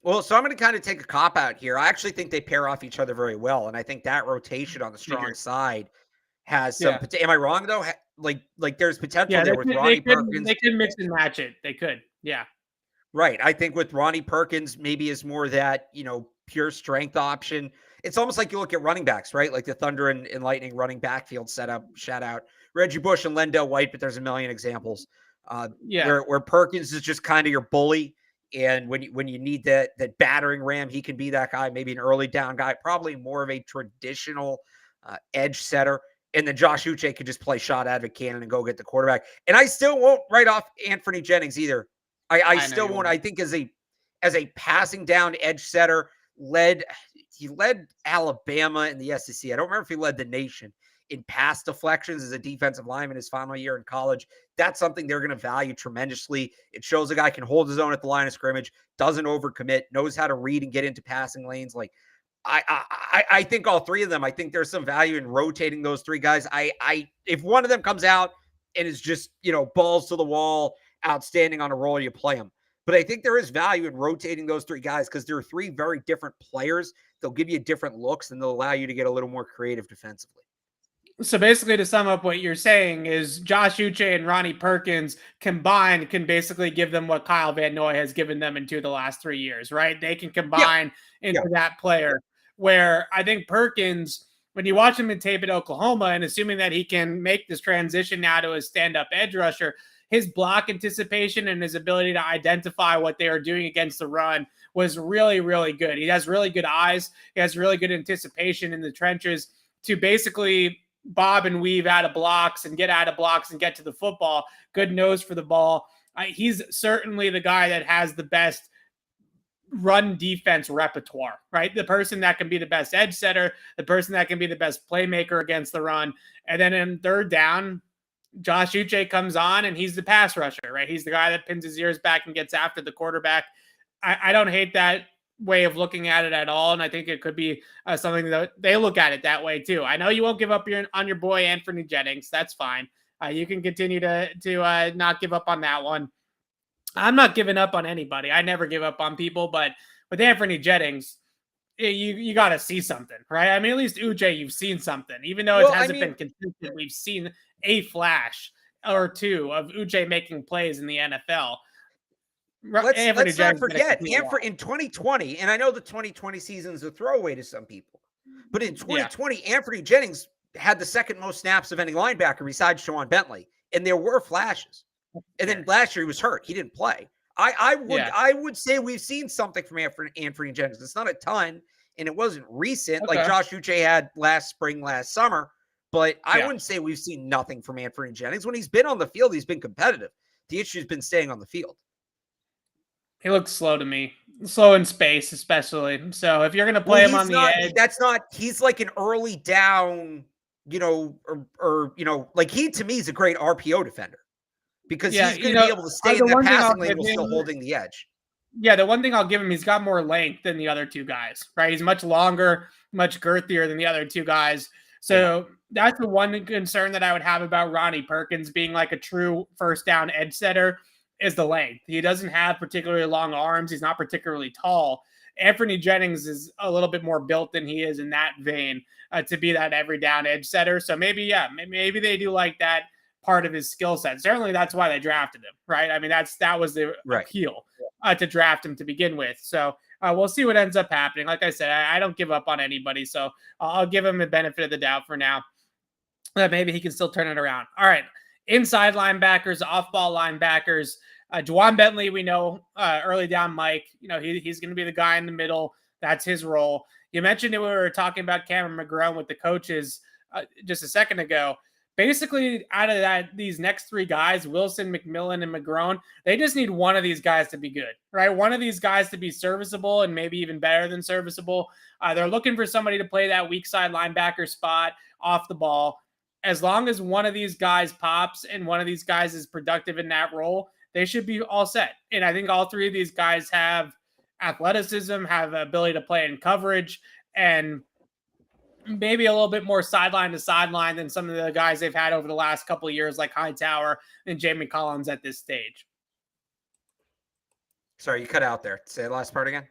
B: Well, so I'm going to kind of take a cop out here. I actually think they pair off each other very well. And I think that rotation on the strong side has some, am I wrong though? Like there's potential there with Ronnie Perkins.
A: They could mix and match it. They could. Yeah.
B: Right. I think with Ronnie Perkins, maybe is more that, pure strength option. It's almost like you look at running backs, right? Like the Thunder and Lightning running backfield setup, shout out Reggie Bush and Lendell White, but there's a million examples. Where Perkins is just kind of your bully. And when you need that battering ram, he can be that guy, maybe an early down guy, probably more of a traditional edge setter. And then Josh Uche could just play shot out of a cannon and go get the quarterback. And I still won't write off Anthony Jennings either. I still won't. I think as a passing down edge setter, he led Alabama in the SEC. I don't remember if he led the nation in pass deflections as a defensive lineman his final year in college. That's something they're going to value tremendously. It shows a guy can hold his own at the line of scrimmage, doesn't overcommit, knows how to read and get into passing lanes. Like, I think all three of them, I think there's some value in rotating those three guys. If one of them comes out and is just, balls to the wall, outstanding on a roll, you play them. But I think there is value in rotating those three guys because they're three very different players. They'll give you different looks and they'll allow you to get a little more creative defensively.
A: So basically, to sum up what you're saying is Josh Uche and Ronnie Perkins combined can basically give them what Kyle Van Noy has given them in 2 of the last 3 years, right? They can combine into that player where I think Perkins, when you watch him in tape at Oklahoma and assuming that he can make this transition now to a stand-up edge rusher, his block anticipation and his ability to identify what they are doing against the run was really, really good. He has really good eyes. He has really good anticipation in the trenches to basically bob and weave out of blocks and get out of blocks and get to the football. Good nose for the ball. He's certainly the guy that has the best run defense repertoire, right? The person that can be the best edge setter, the person that can be the best playmaker against the run. And then in third down, Josh Uche comes on and he's the pass rusher, right? He's the guy that pins his ears back and gets after the quarterback. I don't hate that way of looking at it at all, and I think it could be something that they look at it that way too. I know you won't give up on your boy Anthony Jennings. That's fine. You can continue to not give up on that one. I'm not giving up on anybody. I never give up on people, but with Anthony Jennings, you got to see something, right? I mean, at least Uche, you've seen something, even though it hasn't been consistent. We've seen a flash or two of Uche making plays in the NFL.
B: Let's not forget, in 2020, and I know the 2020 season is a throwaway to some people, but in 2020, Anthony Jennings had the second most snaps of any linebacker besides Sean Bentley, and there were flashes. And then last year he was hurt; he didn't play. I would say we've seen something from Anthony Jennings. It's not a ton, and it wasn't recent like Josh Uche had last spring, last summer. But I wouldn't say we've seen nothing from Anthony Jennings. When he's been on the field, he's been competitive. The issue's been staying on the field.
A: He looks slow to me, slow in space, especially. So if you're going to play him on the edge,
B: he's like an early down, or like he to me is a great RPO defender because he's going to be able to stay in that passing lane while still holding the edge.
A: Yeah, the one thing I'll give him, he's got more length than the other two guys, right? He's much longer, much girthier than the other two guys. So that's the one concern that I would have about Ronnie Perkins being like a true first down edge setter. Is the length. He doesn't have particularly long arms. He's not particularly tall. Anthony Jennings is a little bit more built than he is in that vein to be that every down edge setter. So maybe they do like that part of his skill set. Certainly that's why they drafted him, right? I mean, that was the appeal to draft him to begin with. So we'll see what ends up happening. Like I said, I don't give up on anybody. So I'll give him the benefit of the doubt for now. Maybe he can still turn it around. All right. Inside linebackers, off-ball linebackers. Juwan Bentley, we know, early down Mike. He's going to be the guy in the middle. That's his role. You mentioned that we were talking about Cameron McGrone with the coaches just a second ago. Basically, out of these next three guys, Wilson, McMillan, and McGrone, they just need one of these guys to be good, right? One of these guys to be serviceable and maybe even better than serviceable. They're looking for somebody to play that weak side linebacker spot off the ball. As long as one of these guys pops and one of these guys is productive in that role, they should be all set. And I think all three of these guys have athleticism, have the ability to play in coverage, and maybe a little bit more sideline to sideline than some of the guys they've had over the last couple of years, like Hightower and Jamie Collins at this stage.
B: Sorry, you cut out there. Say the last part again.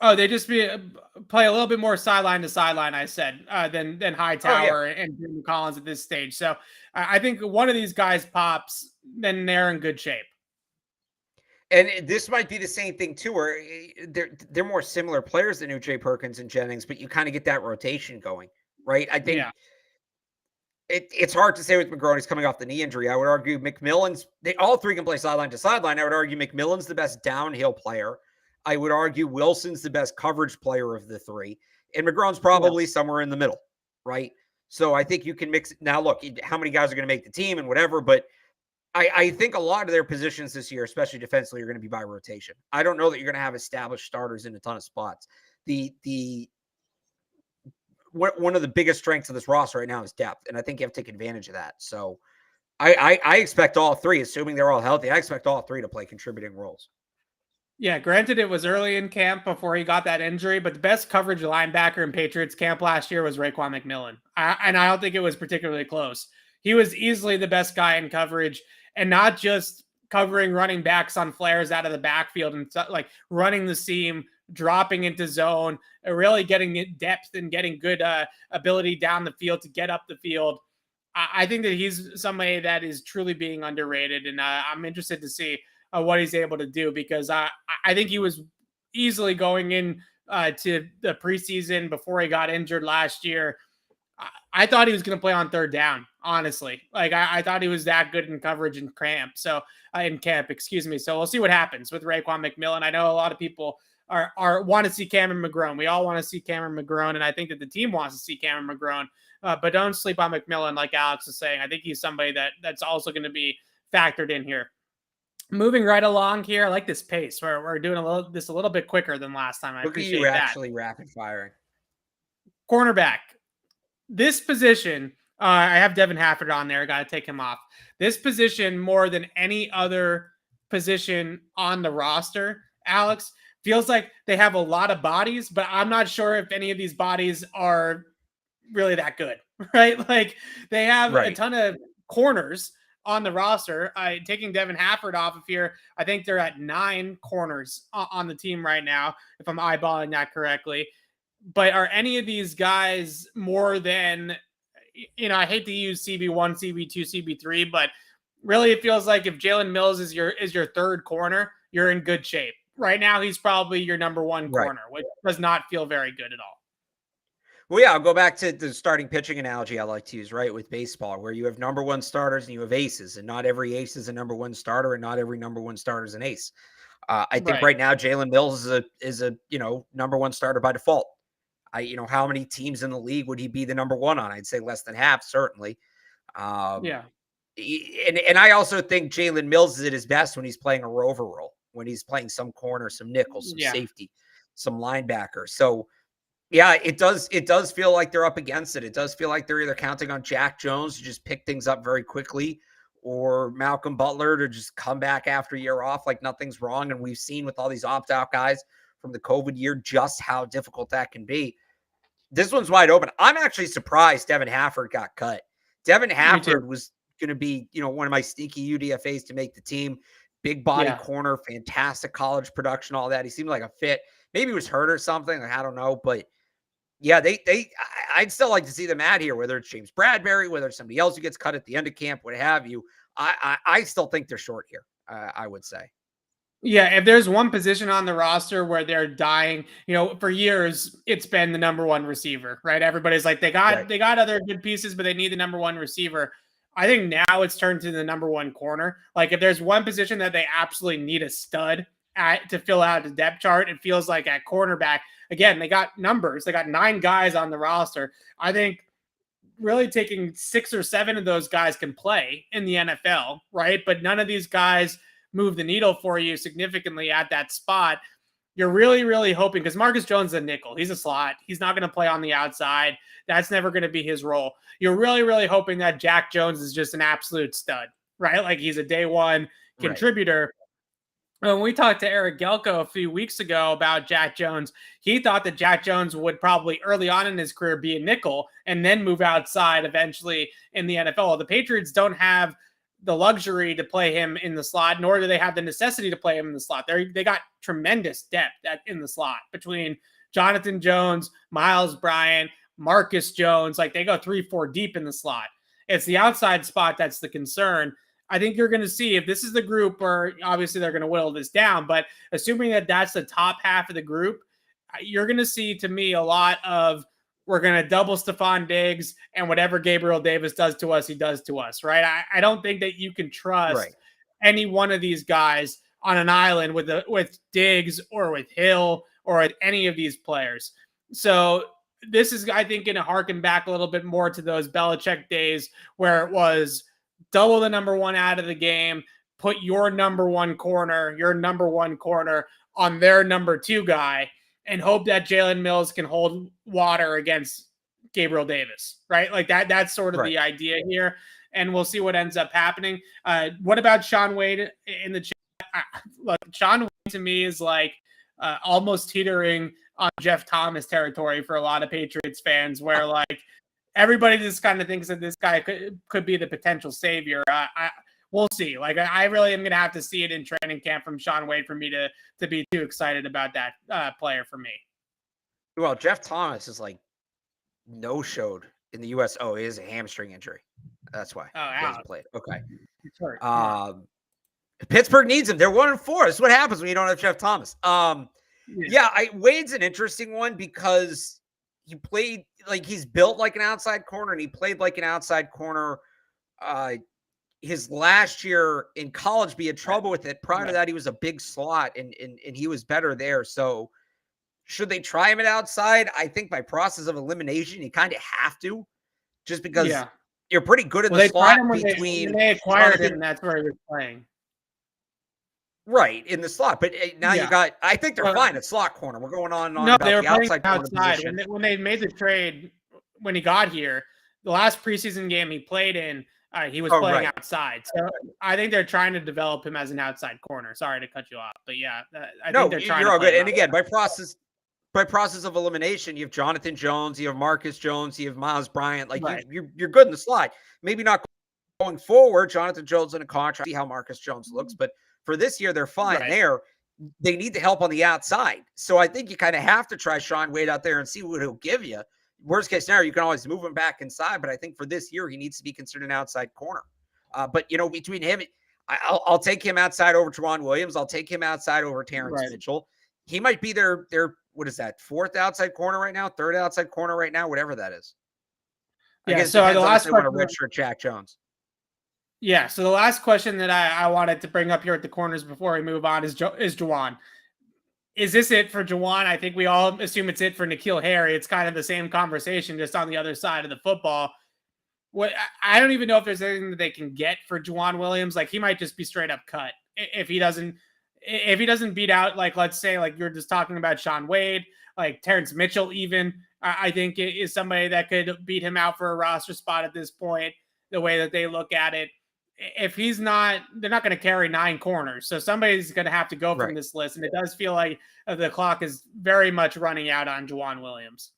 A: Oh, they just play a little bit more sideline to sideline, I said, than Hightower and Jamie Collins at this stage. So I think one of these guys pops, then they're in good shape.
B: And this might be the same thing too, where they're more similar players than Uche, Perkins, and Jennings, but you kind of get that rotation going, right? I think it's hard to say with McGrone. He's coming off the knee injury. I would argue all three can play sideline to sideline. I would argue McMillan's the best downhill player. I would argue Wilson's the best coverage player of the three, and McGrone's probably somewhere in the middle, right? So I think you can mix it. Now, look, how many guys are going to make the team and whatever, but I think a lot of their positions this year, especially defensively, are going to be by rotation. I don't know that you're going to have established starters in a ton of spots. The one of the biggest strengths of this roster right now is depth, and I think you have to take advantage of that. So I expect all three, assuming they're all healthy, I expect all three to play contributing roles.
A: Yeah, granted, it was early in camp before he got that injury, but the best coverage linebacker in Patriots camp last year was Rayquan Mcmillan. And I don't think it was particularly close. He was easily the best guy in coverage, and not just covering running backs on flares out of the backfield and like running the seam, dropping into zone, really getting depth and getting good ability down the field to get up the field. I think that he's somebody that is truly being underrated, and I'm interested to see what he's able to do, because I think he was easily going in to the preseason before he got injured last year. I thought he was going to play on third down, honestly. Like I thought he was that good in coverage in camp. So in camp, excuse me. So we'll see what happens with Rayquan Mcmillan. I know a lot of people are want to see Cameron McGrone. We all want to see Cameron McGrone, and I think that the team wants to see Cameron McGrone. But don't sleep on McMillan, like Alex is saying. I think he's somebody that's also going to be factored in here. Moving right along here, I like this pace. We're doing a little bit quicker than last time. I appreciate that.
B: Actually rapid firing.
A: Cornerback. This position, I have Devin Hafford on there. Got to take him off. This position, more than any other position on the roster, Alex, feels like they have a lot of bodies, but I'm not sure if any of these bodies are really that good, right? Like they have a ton of corners on the roster. Taking Devin Hafford off of here, I think they're at 9 corners on the team right now, if I'm eyeballing that correctly. But are any of these guys more than, I hate to use CB1, CB2, CB3, but really it feels like if Jalen Mills is your third corner, you're in good shape. Right now, he's probably your number one corner, which does not feel very good at all.
B: Well, yeah, I'll go back to the starting pitching analogy I like to use, right, with baseball, where you have number one starters and you have aces, and not every ace is a number one starter, and not every number one starter is an ace. I think right now Jalen Mills is a number one starter by default. How many teams in the league would he be the number one on? I'd say less than half, certainly. And I also think Jalen Mills is at his best when he's playing a rover role, when he's playing some corner, some nickel, some safety, some linebacker. So, yeah, it does feel like they're up against it. It does feel like they're either counting on Jack Jones to just pick things up very quickly, or Malcolm Butler to just come back after a year off like nothing's wrong. And we've seen with all these opt-out guys from the COVID year just how difficult that can be. This one's wide open. I'm actually surprised Devin Hafford got cut. Devin Hafford was going to be, one of my sneaky UDFAs to make the team. Big body corner, fantastic college production, all that. He seemed like a fit. Maybe he was hurt or something. I don't know. But yeah, I'd still like to see them out here, whether it's James Bradbury, whether it's somebody else who gets cut at the end of camp, what have you. I still think they're short here, I would say.
A: Yeah, if there's one position on the roster where they're dying, for years it's been the number one receiver, right? Everybody's like they got other good pieces, but they need the number one receiver. I think now it's turned to the number one corner. Like if there's one position that they absolutely need a stud to fill out the depth chart, it feels like at cornerback. Again, they got numbers. They got 9 guys on the roster. I think really taking 6 or 7 of those guys can play in the NFL, right? But none of these guys move the needle for you significantly at that spot. You're really, really hoping, because Marcus Jones is a nickel. He's a slot. He's not going to play on the outside. That's never going to be his role. You're really, really hoping that Jack Jones is just an absolute stud, right? Like he's a day one contributor. When we talked to Eric Gelko a few weeks ago about Jack Jones, he thought that Jack Jones would probably early on in his career be a nickel and then move outside eventually in the NFL. The Patriots don't have the luxury to play him in the slot, nor do they have the necessity to play him in the slot. They got tremendous depth in the slot between Jonathan Jones, Miles Bryant, Marcus Jones. Like they go 3-4 deep in the slot. It's the outside spot that's the concern. I think you're going to see, if this is the group where obviously they're going to whittle this down, but assuming that that's the top half of the group, you're going to see, to me, a lot of, we're going to double Stephon Diggs, and whatever Gabriel Davis does to us, he does to us, right? I don't think that you can trust any one of these guys on an island with Diggs or with Hill or with any of these players. So this is, I think, going to harken back a little bit more to those Belichick days where it was double the number one out of the game, put your number one corner on their number 2 guy, and hope that Jalen Mills can hold water against Gabriel Davis, right? Like that's sort of
B: Right.
A: the idea here. And we'll see what ends up happening. What about Shaun Wade in the chat? Look, Shaun Wade to me is like almost teetering on Jeff Thomas territory for a lot of Patriots fans, where like everybody just kind of thinks that this guy could be the potential savior. We'll see. Like I really am going to have to see it in training camp from Shaun Wade for me to be too excited about that player for me.
B: Well, Jeff Thomas is like no-showed in the U.S. Oh, he has a hamstring injury. That's why he hasn't played. Okay. Pittsburgh needs him. They're 1-4. This is what happens when you don't have Jeff Thomas. Wade's an interesting one because he played like he's built like an outside corner and he played like an outside corner. His last year in college, he had trouble with it. Prior to that, he was a big slot and he was better there. So should they try him at outside? I think by process of elimination, you kind of have to, just because you're pretty good in the slot between.
A: When they acquired him, that's where he was playing.
B: Right, in the slot. But now you got, I think they're fine at slot corner. We're going on
A: no,
B: about
A: they were
B: the outside corner position.
A: When they made the trade, when he got here, the last preseason game he played in, he was playing outside. So I think they're trying to develop him as an outside corner. Sorry to cut you off. But yeah, I think they're trying to.
B: You're all good. And again, by process of elimination, you have Jonathan Jones, you have Marcus Jones, you have Miles Bryant. Like you're good in the slot. Maybe not going forward. Jonathan Jones in a contract. See how Marcus Jones looks, but for this year, they're fine there. They need the help on the outside. So I think you kind of have to try Shaun Wade out there and see what he'll give you. Worst case scenario, you can always move him back inside, but I think for this year, he needs to be considered an outside corner. But, between him, I'll take him outside over Juwan Williams. I'll take him outside over Terrence Mitchell. He might be their what is that, fourth outside corner right now, third outside corner right now, whatever that is. I guess so the last question, want to redshirt Jack Jones.
A: Yeah, so the last question that I wanted to bring up here at the corners before we move on is Juwan. Is this it for Juwan? I think we all assume it's it for N'Keal Harry. It's kind of the same conversation, just on the other side of the football. I don't even know if there's anything that they can get for Juwan Williams. Like, he might just be straight up cut if he doesn't beat out, like, let's say, like you're just talking about Shaun Wade, like Terrence Mitchell even, I think is somebody that could beat him out for a roster spot at this point, the way that they look at it. If he's not, they're not going to carry 9 corners. So somebody's going to have to go from this list. And it does feel like the clock is very much running out on Juwan Williams.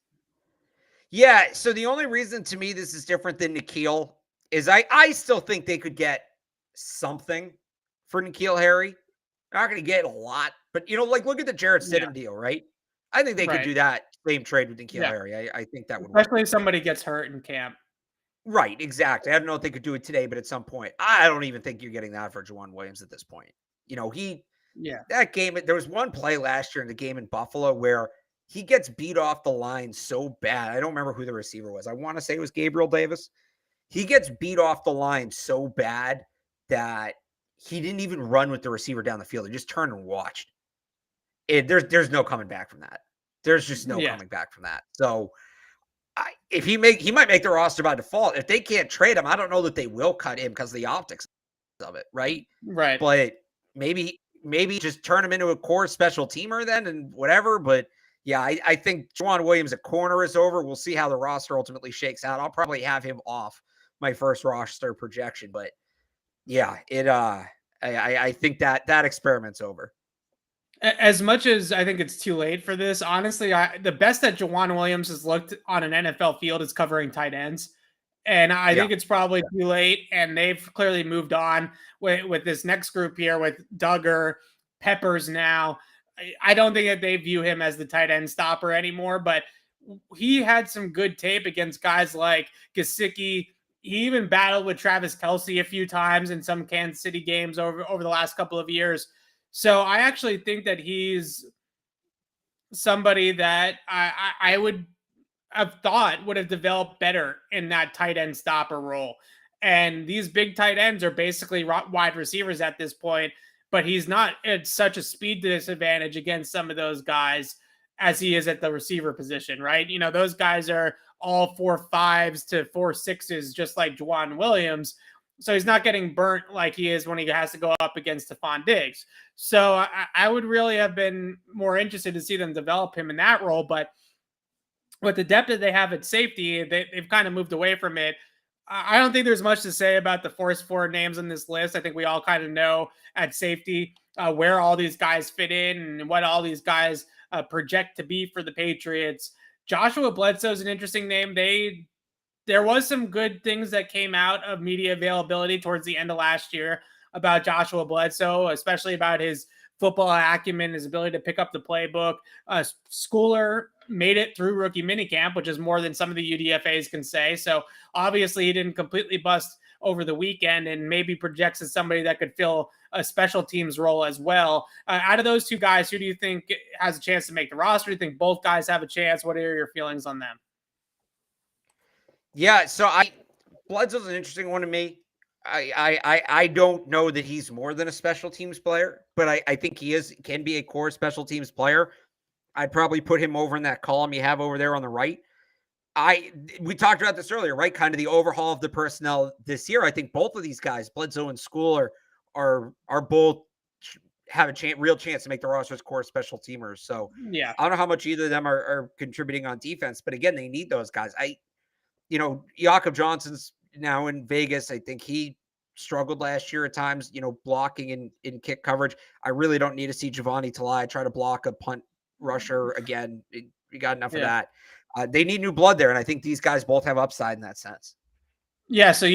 B: Yeah. So the only reason to me this is different than N'Keal is I still think they could get something for N'Keal Harry. They're not going to get a lot, but like look at the Jarrett Stidham deal, right? I think they could do that same trade with N'Keal Harry. I think that would work.
A: Especially if somebody gets hurt in camp.
B: Right, exactly. I don't know if they could do it today, but at some point, I don't even think you're getting that for Juwan Williams at this point. That game, there was one play last year in the game in Buffalo where he gets beat off the line so bad. I don't remember who the receiver was. I want to say it was Gabriel Davis. He gets beat off the line so bad that he didn't even run with the receiver down the field. He just turned and watched. There's no coming back from that. There's just no coming back from that. So he might make the roster by default. If they can't trade him, I don't know that they will cut him because of the optics of it, right?
A: Right.
B: But maybe just turn him into a core special teamer then and whatever. But yeah, I think Juwan Williams at corner is over. We'll see how the roster ultimately shakes out. I'll probably have him off my first roster projection. But yeah, I think that experiment's over.
A: As much as I think it's too late for this, honestly, the best that Juwan Williams has looked on an NFL field is covering tight ends. And I think it's probably too late. And they've clearly moved on with this next group here with Duggar, Peppers now. I don't think that they view him as the tight end stopper anymore, but he had some good tape against guys like Gesicki. He even battled with Travis Kelce a few times in some Kansas City games over the last couple of years. So I actually think that he's somebody that I would have thought would have developed better in that tight end stopper role. And these big tight ends are basically wide receivers at this point, but he's not at such a speed disadvantage against some of those guys as he is at the receiver position, right? Those guys are all 4.5s to 4.6s, just like Juwan Williams. So he's not getting burnt like he is when he has to go up against Stephon Diggs. So I would really have been more interested to see them develop him in that role. But with the depth that they have at safety, they've kind of moved away from it. I don't think there's much to say about the first four names on this list. I think we all kind of know at safety where all these guys fit in and what all these guys project to be for the Patriots. Joshua Bledsoe is an interesting name. There was some good things that came out of media availability towards the end of last year about Joshua Bledsoe, especially about his football acumen, his ability to pick up the playbook. Schooler made it through rookie minicamp, which is more than some of the UDFAs can say. So obviously he didn't completely bust over the weekend and maybe projects as somebody that could fill a special teams role as well. Out of those two guys, who do you think has a chance to make the roster? Do you think both guys have a chance? What are your feelings on them?
B: Yeah, so Bledsoe's an interesting one to me. I don't know that he's more than a special teams player, but I think he can be a core special teams player. I'd probably put him over in that column you have over there on the right. We talked about this earlier, right? Kind of the overhaul of the personnel this year. I think both of these guys, Bledsoe and School, are both have a real chance to make the roster as core special teamers. So
A: yeah,
B: I don't know how much either of them are contributing on defense, but again, they need those guys. Jakob Johnson's now in Vegas. I think he struggled last year at times, blocking in kick coverage. I really don't need to see Giovanni Talai try to block a punt rusher again. We got enough of that. They need new blood there, and I think these guys both have upside in that sense.
A: Yeah, so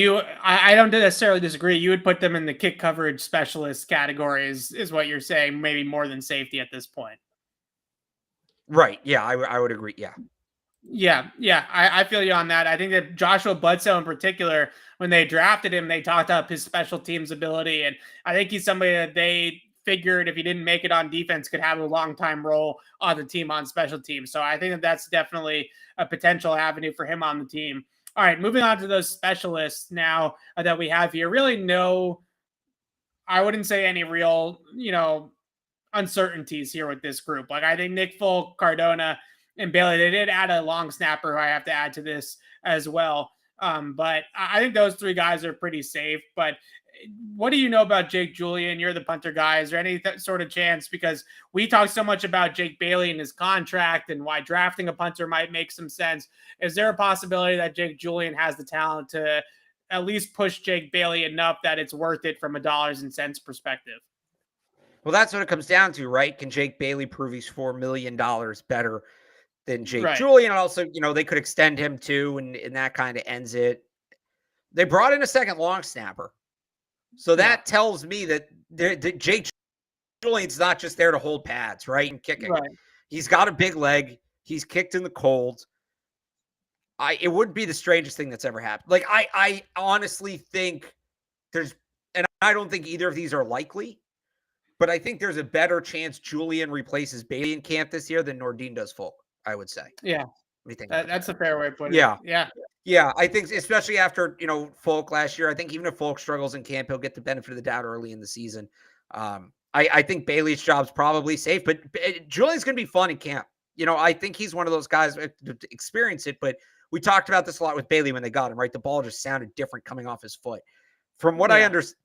A: I don't necessarily disagree. You would put them in the kick coverage specialist category, is what you're saying, maybe more than safety at this point.
B: Right. Yeah, I would agree. Yeah.
A: Yeah, I feel you on that. I think that Joshua Bledsoe in particular, when they drafted him, they talked up his special teams ability. And I think he's somebody that they figured if he didn't make it on defense could have a long-time role on the team on special teams. So I think that that's definitely a potential avenue for him on the team. All right, moving on to those specialists now that we have here. Really I wouldn't say any real, uncertainties here with this group. Like I think Nick Folk, Cardona, and Bailey, they did add a long snapper who I have to add to this as well. But I think those three guys are pretty safe. But what do you know about Jake Julian? You're the punter guy. Is there any sort of chance? Because we talk so much about Jake Bailey and his contract and why drafting a punter might make some sense. Is there a possibility that Jake Julian has the talent to at least push Jake Bailey enough that it's worth it from a dollars and cents perspective?
B: Well, that's what it comes down to, right? Can Jake Bailey prove he's $4 million better than Jake Julian? And also, they could extend him too, and that kind of ends it. They brought in a second long snapper. So that tells me that Jake Julian's not just there to hold pads, right? And kicking. Right. He's got a big leg. He's kicked in the cold. It would be the strangest thing that's ever happened. Like, I honestly think and I don't think either of these are likely, but I think there's a better chance Julian replaces Bailey in camp this year than Nordin does Folk, I would say.
A: Yeah. That's a fair way of putting
B: it.
A: Yeah.
B: Yeah, I think especially after, Folk last year, I think even if Folk struggles in camp, he'll get the benefit of the doubt early in the season. I think Bailey's job's probably safe, but Julian's going to be fun in camp. I think he's one of those guys to experience it, but we talked about this a lot with Bailey when they got him, right? The ball just sounded different coming off his foot. From what I understand,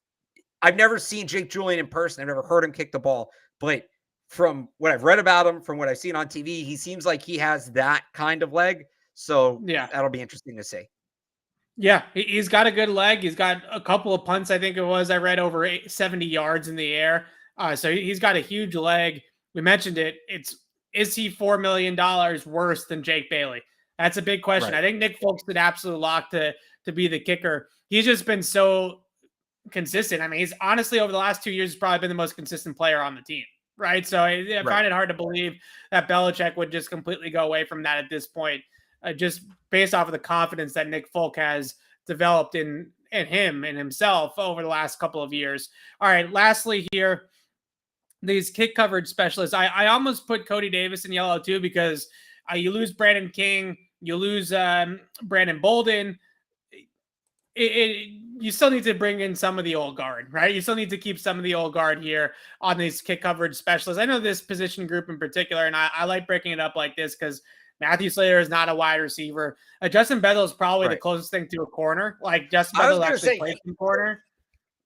B: I've never seen Jake Julian in person. I've never heard him kick the ball, but from what I've read about him, from what I've seen on TV, he seems like he has that kind of leg. So that'll be interesting to see.
A: Yeah, he's got a good leg. He's got a couple of punts, I think it was. I read over 70 yards in the air. So he's got a huge leg. We mentioned it. Is he $4 million worse than Jake Bailey? That's a big question. Right. I think Nick Folk's an absolute lock to be the kicker. He's just been so consistent. I mean, he's honestly over the last 2 years, he's probably been the most consistent player on the team. Right. So I find it hard to believe that Belichick would just completely go away from that at this point. Just based off of the confidence that Nick Folk has developed in him and himself over the last couple of years. All right, lastly here, these kick coverage specialists. I almost put Cody Davis in yellow too because you lose Brandon King, you lose Brandon Bolden. You still need to bring in some of the old guard, right? You still need to keep some of the old guard here on these kick coverage specialists. I know this position group in particular, and I like breaking it up like this because Matthew Slater is not a wide receiver. Justin Bethel is probably the closest thing to a corner. Like Justin Bethel actually plays in corner.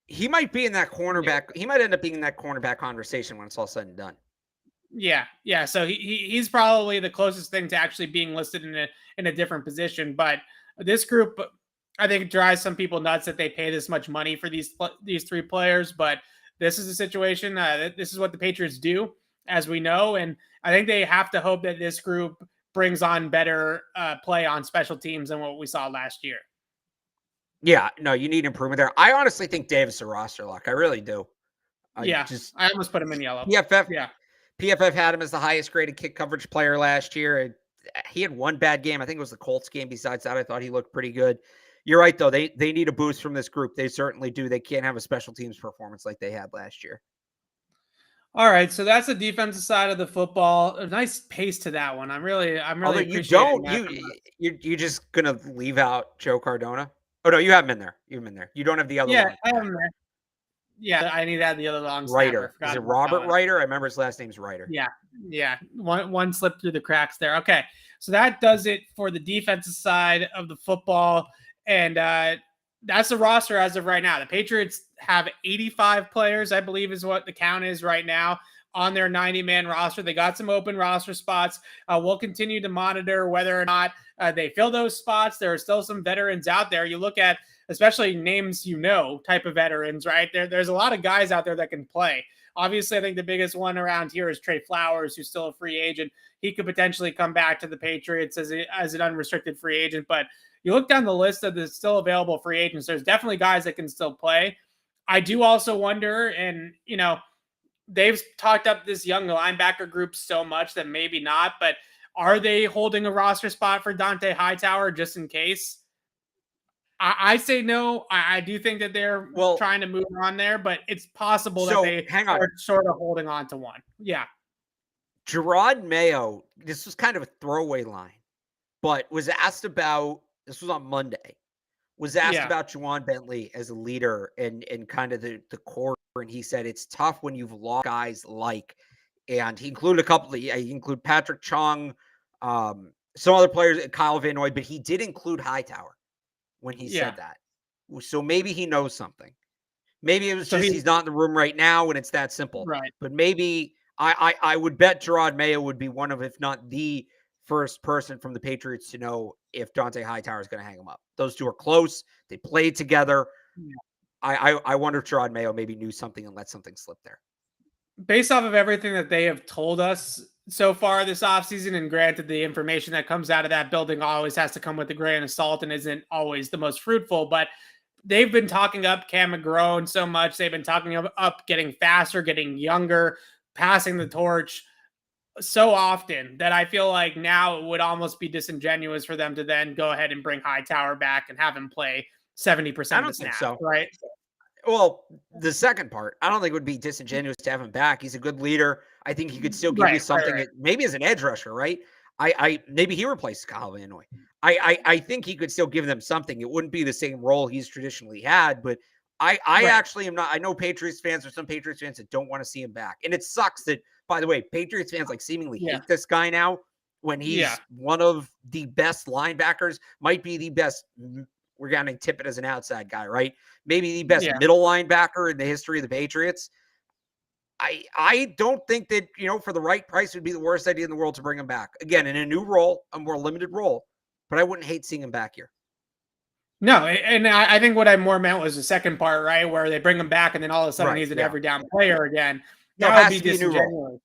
B: He might be in that cornerback. He might end up being in that cornerback conversation when it's all said and done.
A: Yeah. So he's probably the closest thing to actually being listed in a different position. But this group, I think, drives some people nuts that they pay this much money for these three players. But this is a situation. This is what the Patriots do, as we know, and I think they have to hope that this group brings on better play on special teams than what we saw last year.
B: Yeah, no, you need improvement there. I honestly think Davis is a roster lock. I really do.
A: I almost put him in yellow.
B: PFF had him as the highest graded kick coverage player last year. He had one bad game. I think it was the Colts game. Besides that, I thought he looked pretty good. You're right, though. They need a boost from this group. They certainly do. They can't have a special teams performance like they had last year.
A: All right, so that's the defensive side of the football. A nice pace to that one. I'm really
B: Although you don't, you're just gonna leave out Joe Cardona. Oh no, you have him in there. You don't have the other one.
A: I have him there. Yeah, I need to add the other long
B: Reiter. Is it Robert Reiter? I remember his last name's Reiter.
A: Yeah. One slipped through the cracks there. Okay, so that does it for the defensive side of the football, and that's the roster as of right now. The Patriots have 85 players, I believe, is what the count is right now on their 90-man roster. They got some open roster spots. We'll continue to monitor whether or not they fill those spots. There are still some veterans out there. You look at, especially names type of veterans, right? There's a lot of guys out there that can play. Obviously, I think the biggest one around here is Trey Flowers, who's still a free agent. He could potentially come back to the Patriots as an unrestricted free agent, but you look down the list of the still available free agents, there's definitely guys that can still play. I do also wonder, and, they've talked up this young linebacker group so much that maybe not, but are they holding a roster spot for Dante Hightower just in case? I say no. I do think that they're trying to move on there, but it's possible that they are sort of holding on to one. Yeah.
B: Gerard Mayo, this was kind of a throwaway line, but was asked about, this was on Monday, was asked about Juwan Bentley as a leader and kind of the core. And he said, it's tough when you've lost guys and he included a couple of, he included Patrick Chung, some other players, Kyle Van Noy, but he did include Hightower when he said that. So maybe he knows something. Maybe it was he's not in the room right now and it's that simple.
A: Right.
B: But maybe I would bet Gerard Mayo would be one of, if not the first person from the Patriots to know if Dante Hightower is going to hang him up. Those two are close. They played together. Yeah. I wonder if Gerard Mayo maybe knew something and let something slip there.
A: Based off of everything that they have told us so far this offseason, and granted the information that comes out of that building always has to come with a grain of salt and isn't always the most fruitful, but they've been talking up Cam McGrone so much. They've been talking up getting faster, getting younger, passing the torch so often that I feel like now it would almost be disingenuous for them to then go ahead and bring Hightower back and have him play 70% of the snaps, right?
B: Well, the second part, I don't think it would be disingenuous to have him back. He's a good leader. I think he could still give you something, maybe as an edge rusher, right? Maybe he replaces Kyle Van Noy. I think he could still give them something. It wouldn't be the same role he's traditionally had, but I actually am not. I know Patriots fans or some Patriots fans that don't want to see him back. And it sucks that, by the way, Patriots fans seemingly hate this guy now when he's one of the best linebackers, might be the best. We're going to tip it as an outside guy, right? Maybe the best middle linebacker in the history of the Patriots. I don't think that, for the right price, it would be the worst idea in the world to bring him back. Again, in a new role, a more limited role, but I wouldn't hate seeing him back here.
A: No, and I think what I more meant was the second part, right? Where they bring him back and then all of a sudden he's an every down player again. That would be disingenuous.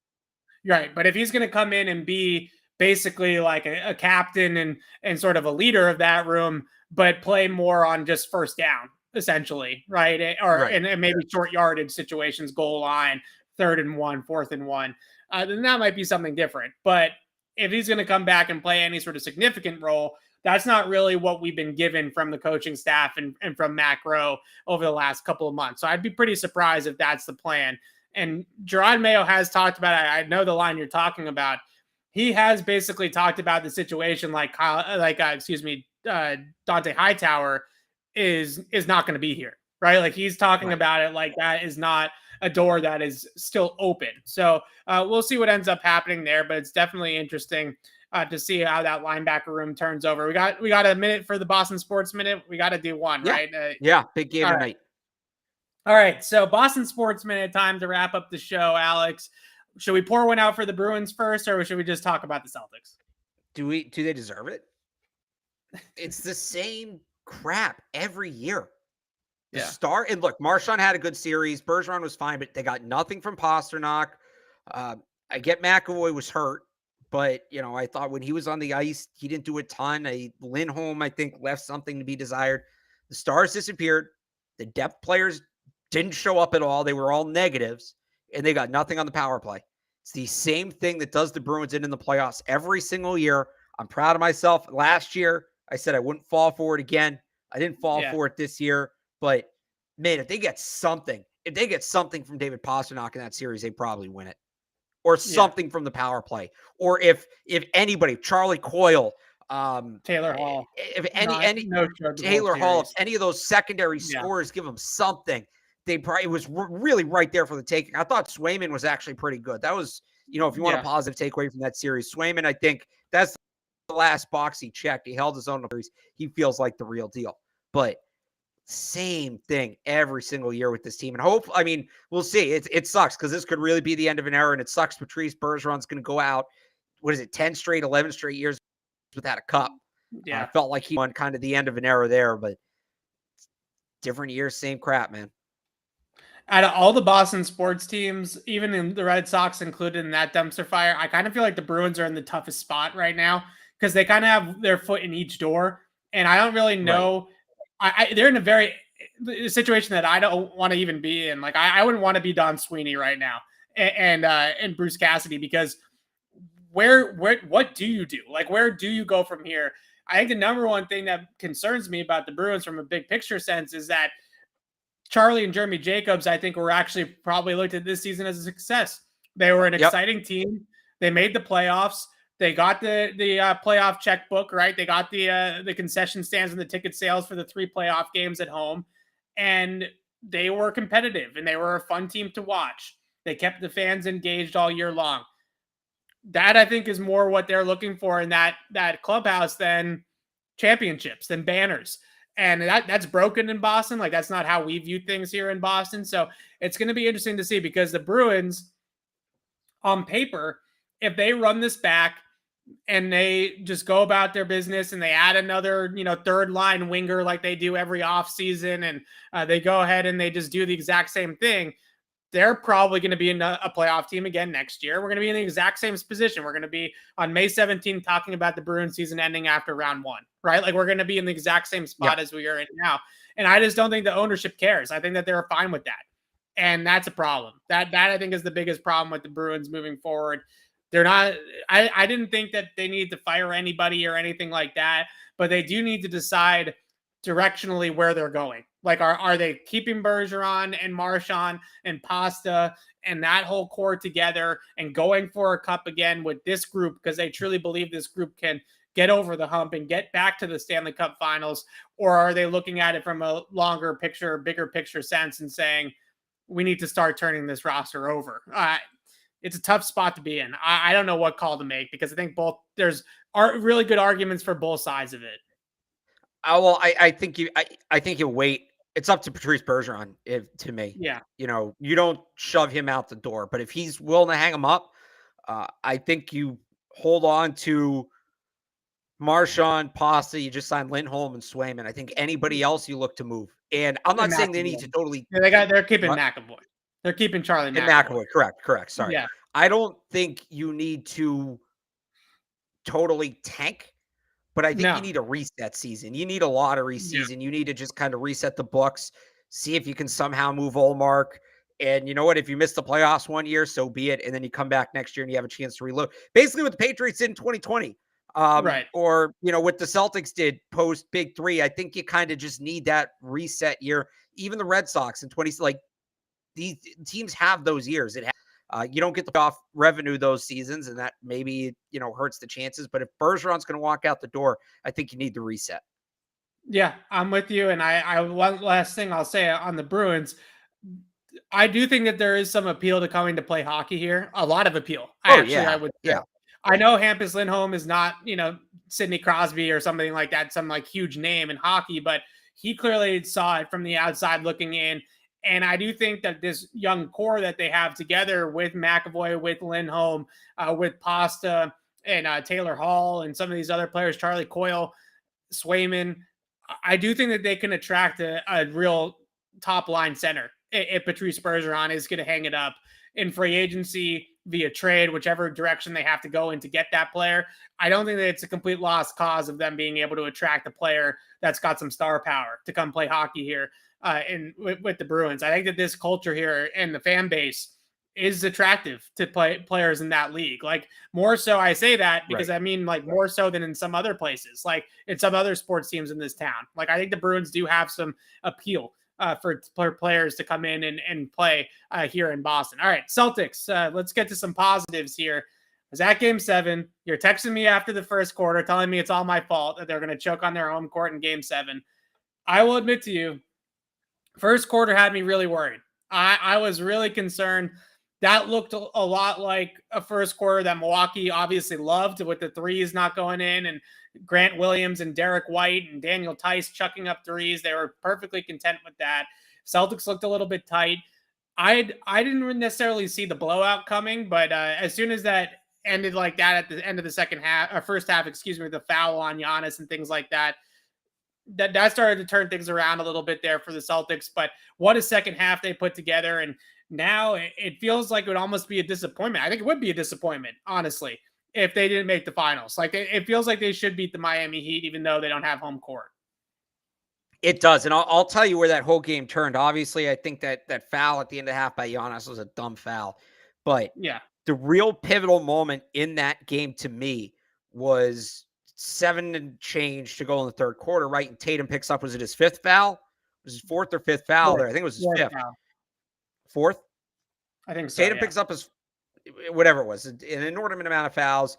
A: Right, but if he's going to come in and be basically like a captain and sort of a leader of that room, but play more on just first down, essentially, right? And maybe short yardage situations, goal line, 3rd and 1, 4th and 1, then that might be something different. But if he's going to come back and play any sort of significant role, that's not really what we've been given from the coaching staff and from Matt Groh over the last couple of months. So I'd be pretty surprised if that's the plan. And Gerard Mayo has talked about it. I know the line you're talking about. He has basically talked about the situation Dante Hightower is not going to be here, right? Like he's talking about it like that is not a door that is still open. So we'll see what ends up happening there, but it's definitely interesting to see how that linebacker room turns over. We got a minute for the Boston Sports Minute. We got to do one, right?
B: Big game tonight.
A: All right, so Boston Sports Minute, time to wrap up the show, Alex. should we pour one out for the Bruins first, or should we just talk about the Celtics?
B: Do they deserve it? It's the same crap every year. The star, and look, Marchand had a good series. Bergeron was fine, but they got nothing from Pasternak. I get McAvoy was hurt, but I thought when he was on the ice, he didn't do a ton. Lindholm, I think, left something to be desired. The stars disappeared. The depth players didn't show up at all. They were all negatives, and they got nothing on the power play. It's the same thing that does the Bruins in the playoffs every single year. I'm proud of myself. Last year, I said I wouldn't fall for it again. I didn't fall for it this year. But, man, if they get something from David Pastrnak in that series, they probably win it. Or something from the power play. Or if anybody, Charlie Coyle,
A: Taylor Hall.
B: If Taylor Hall, if any of those secondary scorers give them something, it was really right there for the taking. I thought Swayman was actually pretty good. That was, if you want a positive takeaway from that series, Swayman, I think that's the last box he checked. He held his own series. He feels like the real deal. But same thing every single year with this team. And we'll see. It sucks because this could really be the end of an era, and it sucks Patrice Bergeron's going to go out, 10 straight, 11 straight years without a cup. I felt like he won kind of the end of an era there, but different years, same crap, man.
A: Out of all the Boston sports teams, even in the Red Sox included in that dumpster fire, I kind of feel like the Bruins are in the toughest spot right now because they kind of have their foot in each door, and I don't really know. Right. They're in a situation that I don't want to even be in. Like I wouldn't want to be Don Sweeney right now and Bruce Cassidy, because what do you do? Like, where do you go from here? I think the number one thing that concerns me about the Bruins from a big picture sense is that Charlie and Jeremy Jacobs, I think, were actually probably looked at this season as a success. They were an exciting team. They made the playoffs. They got the playoff checkbook, right? They got the concession stands and the ticket sales for the 3 playoff games at home. And they were competitive, and they were a fun team to watch. They kept the fans engaged all year long. That, I think, is more what they're looking for in that clubhouse than championships, than banners. And that's broken in Boston. Like, that's not how we view things here in Boston. So it's going to be interesting to see, because the Bruins, on paper, if they run this back and they just go about their business and they add another, third line winger like they do every offseason, and they go ahead and they just do the exact same thing, they're probably going to be in a playoff team again next year. We're going to be in the exact same position. We're going to be on May 17th talking about the Bruins season ending after round 1, right? Like, we're going to be in the exact same spot as we are in now. And I just don't think the ownership cares. I think that they're fine with that. And that's a problem. That I think is the biggest problem with the Bruins moving forward. They're not, I didn't think that they need to fire anybody or anything like that, but they do need to decide directionally where they're going. Like, are they keeping Bergeron and Marchand and Pasta and that whole core together and going for a cup again with this group, because they truly believe this group can get over the hump and get back to the Stanley Cup Finals? Or are they looking at it from a longer picture, bigger picture sense and saying, we need to start turning this roster over? It's a tough spot to be in. I don't know what call to make, because I think there's really good arguments for both sides of it.
B: I think you wait. It's up to Patrice Bergeron, to me.
A: Yeah.
B: You don't shove him out the door, but if he's willing to hang him up, I think you hold on to Marchand, Pasta. You just signed Lindholm and Swayman. I think anybody else you look to move. And I'm not saying they need to totally.
A: Yeah, they're keeping McAvoy. They're keeping Charlie McAvoy.
B: Correct. Sorry. Yeah. I don't think you need to totally tank, but I think you need a reset season. You need a lottery season. You need to just kind of reset the books, see if you can somehow move Ullmark. And you know what? If you miss the playoffs one year, so be it. And then you come back next year and you have a chance to reload. Basically what the Patriots did in 2020.
A: Right.
B: Or, what the Celtics did post Big 3. I think you kind of just need that reset year. Even the Red Sox in 20, like, these teams have those years. You don't get the off revenue those seasons, and that maybe, hurts the chances. But if Bergeron's going to walk out the door, I think you need the reset.
A: Yeah, I'm with you. And I one last thing I'll say on the Bruins, I do think that there is some appeal to coming to play hockey here. A lot of appeal. I would say.
B: Yeah.
A: I know Hampus Lindholm is not, Sidney Crosby or something like that, some like huge name in hockey, but he clearly saw it from the outside looking in. And I do think that this young core that they have together with McAvoy, with Lindholm, with Pasta, and Taylor Hall, and some of these other players, Charlie Coyle, Swayman, I do think that they can attract a real top line center if Patrice Bergeron is going to hang it up in free agency via trade, whichever direction they have to go in to get that player. I don't think that it's a complete lost cause of them being able to attract a player that's got some star power to come play hockey here with the Bruins. I think that this culture here and the fan base is attractive to players in that league. Like, more so, I say that because I mean, like, more so than in some other places, like in some other sports teams in this town. Like, I think the Bruins do have some appeal for players to come in and play here in Boston. All right, Celtics, let's get to some positives here. I was at Game 7. You're texting me after the first quarter telling me it's all my fault that they're going to choke on their home court in Game 7. I will admit to you, first quarter had me really worried. I was really concerned. That looked a lot like a first quarter that Milwaukee obviously loved, with the threes not going in, and Grant Williams and Derek White and Daniel Tice chucking up threes. They were perfectly content with that. Celtics looked a little bit tight. I didn't necessarily see the blowout coming, but as soon as that ended like that at the end of the second half, or first half, excuse me, the foul on Giannis and things like that, that started to turn things around a little bit there for the Celtics. But what a second half they put together. And now it feels like it would almost be a disappointment. I think it would be a disappointment, honestly, if they didn't make the finals. Like, it feels like they should beat the Miami Heat, even though they don't have home court.
B: It does. And I'll tell you where that whole game turned. Obviously, I think that foul at the end of the half by Giannis was a dumb foul. But
A: yeah,
B: the real pivotal moment in that game to me was 7 and change to go in the third quarter, right? And Tatum picks up, was it his fifth foul? Was his fourth or fifth foul there? I think it was his fifth. Foul. Fourth?
A: I think so.
B: Tatum picks up his, whatever it was, an inordinate amount of fouls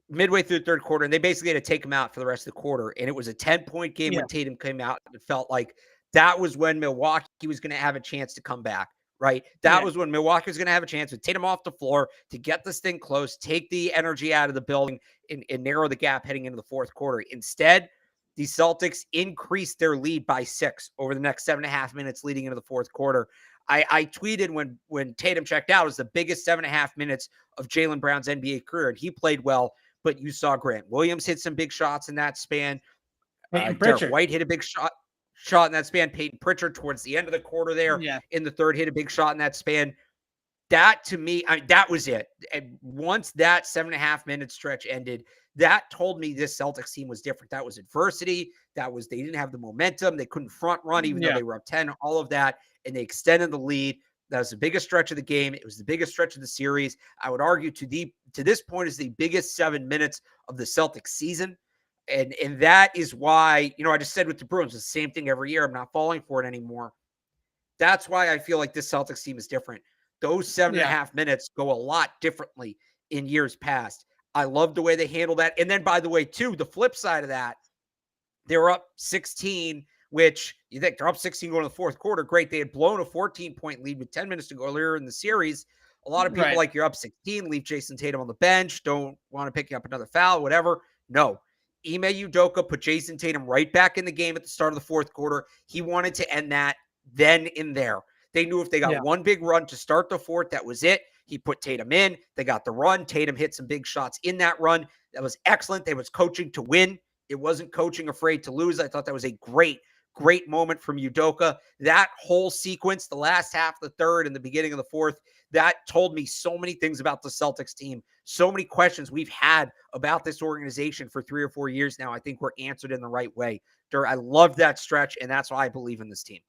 B: midway through the third quarter, and they basically had to take him out for the rest of the quarter. And it was a 10-point game when Tatum came out. It felt like that was when Milwaukee was going to have a chance to come back, right? That was when Milwaukee was going to have a chance with Tatum off the floor to get this thing close, take the energy out of the building, and narrow the gap heading into the fourth quarter. Instead, the Celtics increased their lead by 6 over the next 7.5 minutes leading into the fourth quarter. I tweeted when Tatum checked out, it was the biggest 7.5 minutes of Jaylen Brown's NBA career, and he played well, but you saw Grant Williams hit some big shots in that span. Derek White hit a big shot in that span. Peyton Pritchard towards the end of the quarter there in the third hit a big shot in that span. That, to me, that was it. And once that 7.5 minute stretch ended, that told me this Celtics team was different. That was adversity. That was, they didn't have the momentum. They couldn't front run, even though they were up 10, all of that. And they extended the lead. That was the biggest stretch of the game. It was the biggest stretch of the series. I would argue to this point is the biggest 7 minutes of the Celtics season. And that is why, I just said with the Bruins, the same thing every year. I'm not falling for it anymore. That's why I feel like this Celtics team is different. Those 7.5 minutes go a lot differently in years past. I love the way they handle that. And then, by the way, too, the flip side of that, they were up 16, which you think they're up 16 going to the fourth quarter. Great. They had blown a 14-point lead with 10 minutes to go earlier in the series. A lot of people like, you're up 16, leave Jason Tatum on the bench, don't want to pick up another foul, whatever. No. Ime Udoka put Jason Tatum right back in the game at the start of the fourth quarter. He wanted to end that then and there. They knew if they got one big run to start the fourth, that was it. He put Tatum in. They got the run. Tatum hit some big shots in that run. That was excellent. They was coaching to win. It wasn't coaching afraid to lose. I thought that was a great moment from Udoka. That whole sequence, the last half of the third and the beginning of the fourth, that told me so many things about the Celtics team. So many questions we've had about this organization for 3 or 4 years now, I think were answered in the right way. I love that stretch, and that's why I believe in this team.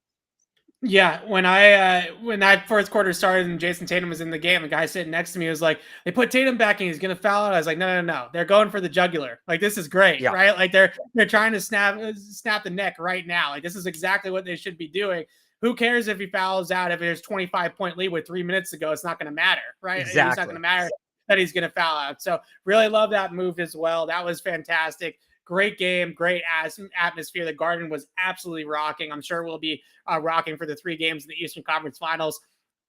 A: Yeah, when that first quarter started and Jason Tatum was in the game, the guy sitting next to me was like, they put Tatum back and he's going to foul out. I was like, no. They're going for the jugular. Like, this is great, right? Like, they're trying to snap the neck right now. Like, this is exactly what they should be doing. Who cares if he fouls out? If there's 25-point lead with 3 minutes to go, it's not going to matter, right?
B: Exactly.
A: It's not going to matter that he's going to foul out. So really love that move as well. That was fantastic. Great game, great atmosphere. The Garden was absolutely rocking. I'm sure we'll be rocking for the 3 games in the Eastern Conference Finals.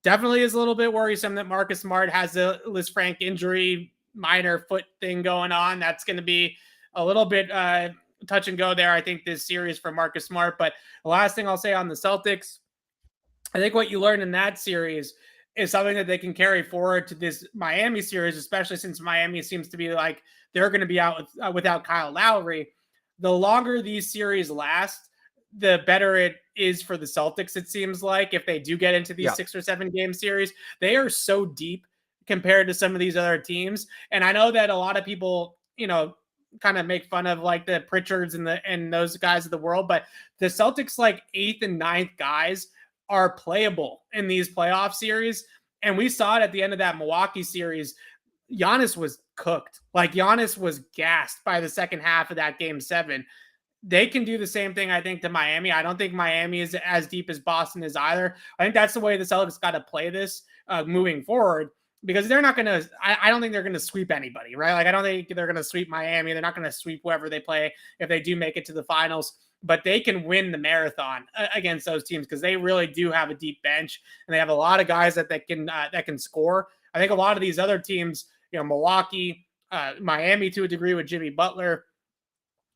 A: Definitely is a little bit worrisome that Marcus Smart has a Lisfranc injury, minor foot thing going on. That's going to be a little bit touch and go there, I think, this series for Marcus Smart. But the last thing I'll say on the Celtics, I think what you learned in that series is something that they can carry forward to this Miami series, especially since Miami seems to be like they're going to be out without Kyle Lowry. The longer these series last, the better it is for the Celtics, it seems like, if they do get into these 6 or 7 game series. They are so deep compared to some of these other teams. And I know that a lot of people, kind of make fun of like the Pritchards and those guys of the world, but the Celtics like 8th and 9th guys are playable in these playoff series. And we saw it at the end of that Milwaukee series. Giannis was cooked. Like Giannis was gassed by the second half of that game 7. They can do the same thing, I think, to Miami. I don't think Miami is as deep as Boston is either. I think that's the way the Celtics got to play this moving forward, because they're not going to, I don't think they're going to sweep anybody, right? Like, I don't think they're going to sweep Miami. They're not going to sweep whoever they play if they do make it to the finals, but they can win the marathon against those teams because they really do have a deep bench and they have a lot of guys that can score. I think a lot of these other teams, Milwaukee, Miami to a degree with Jimmy Butler,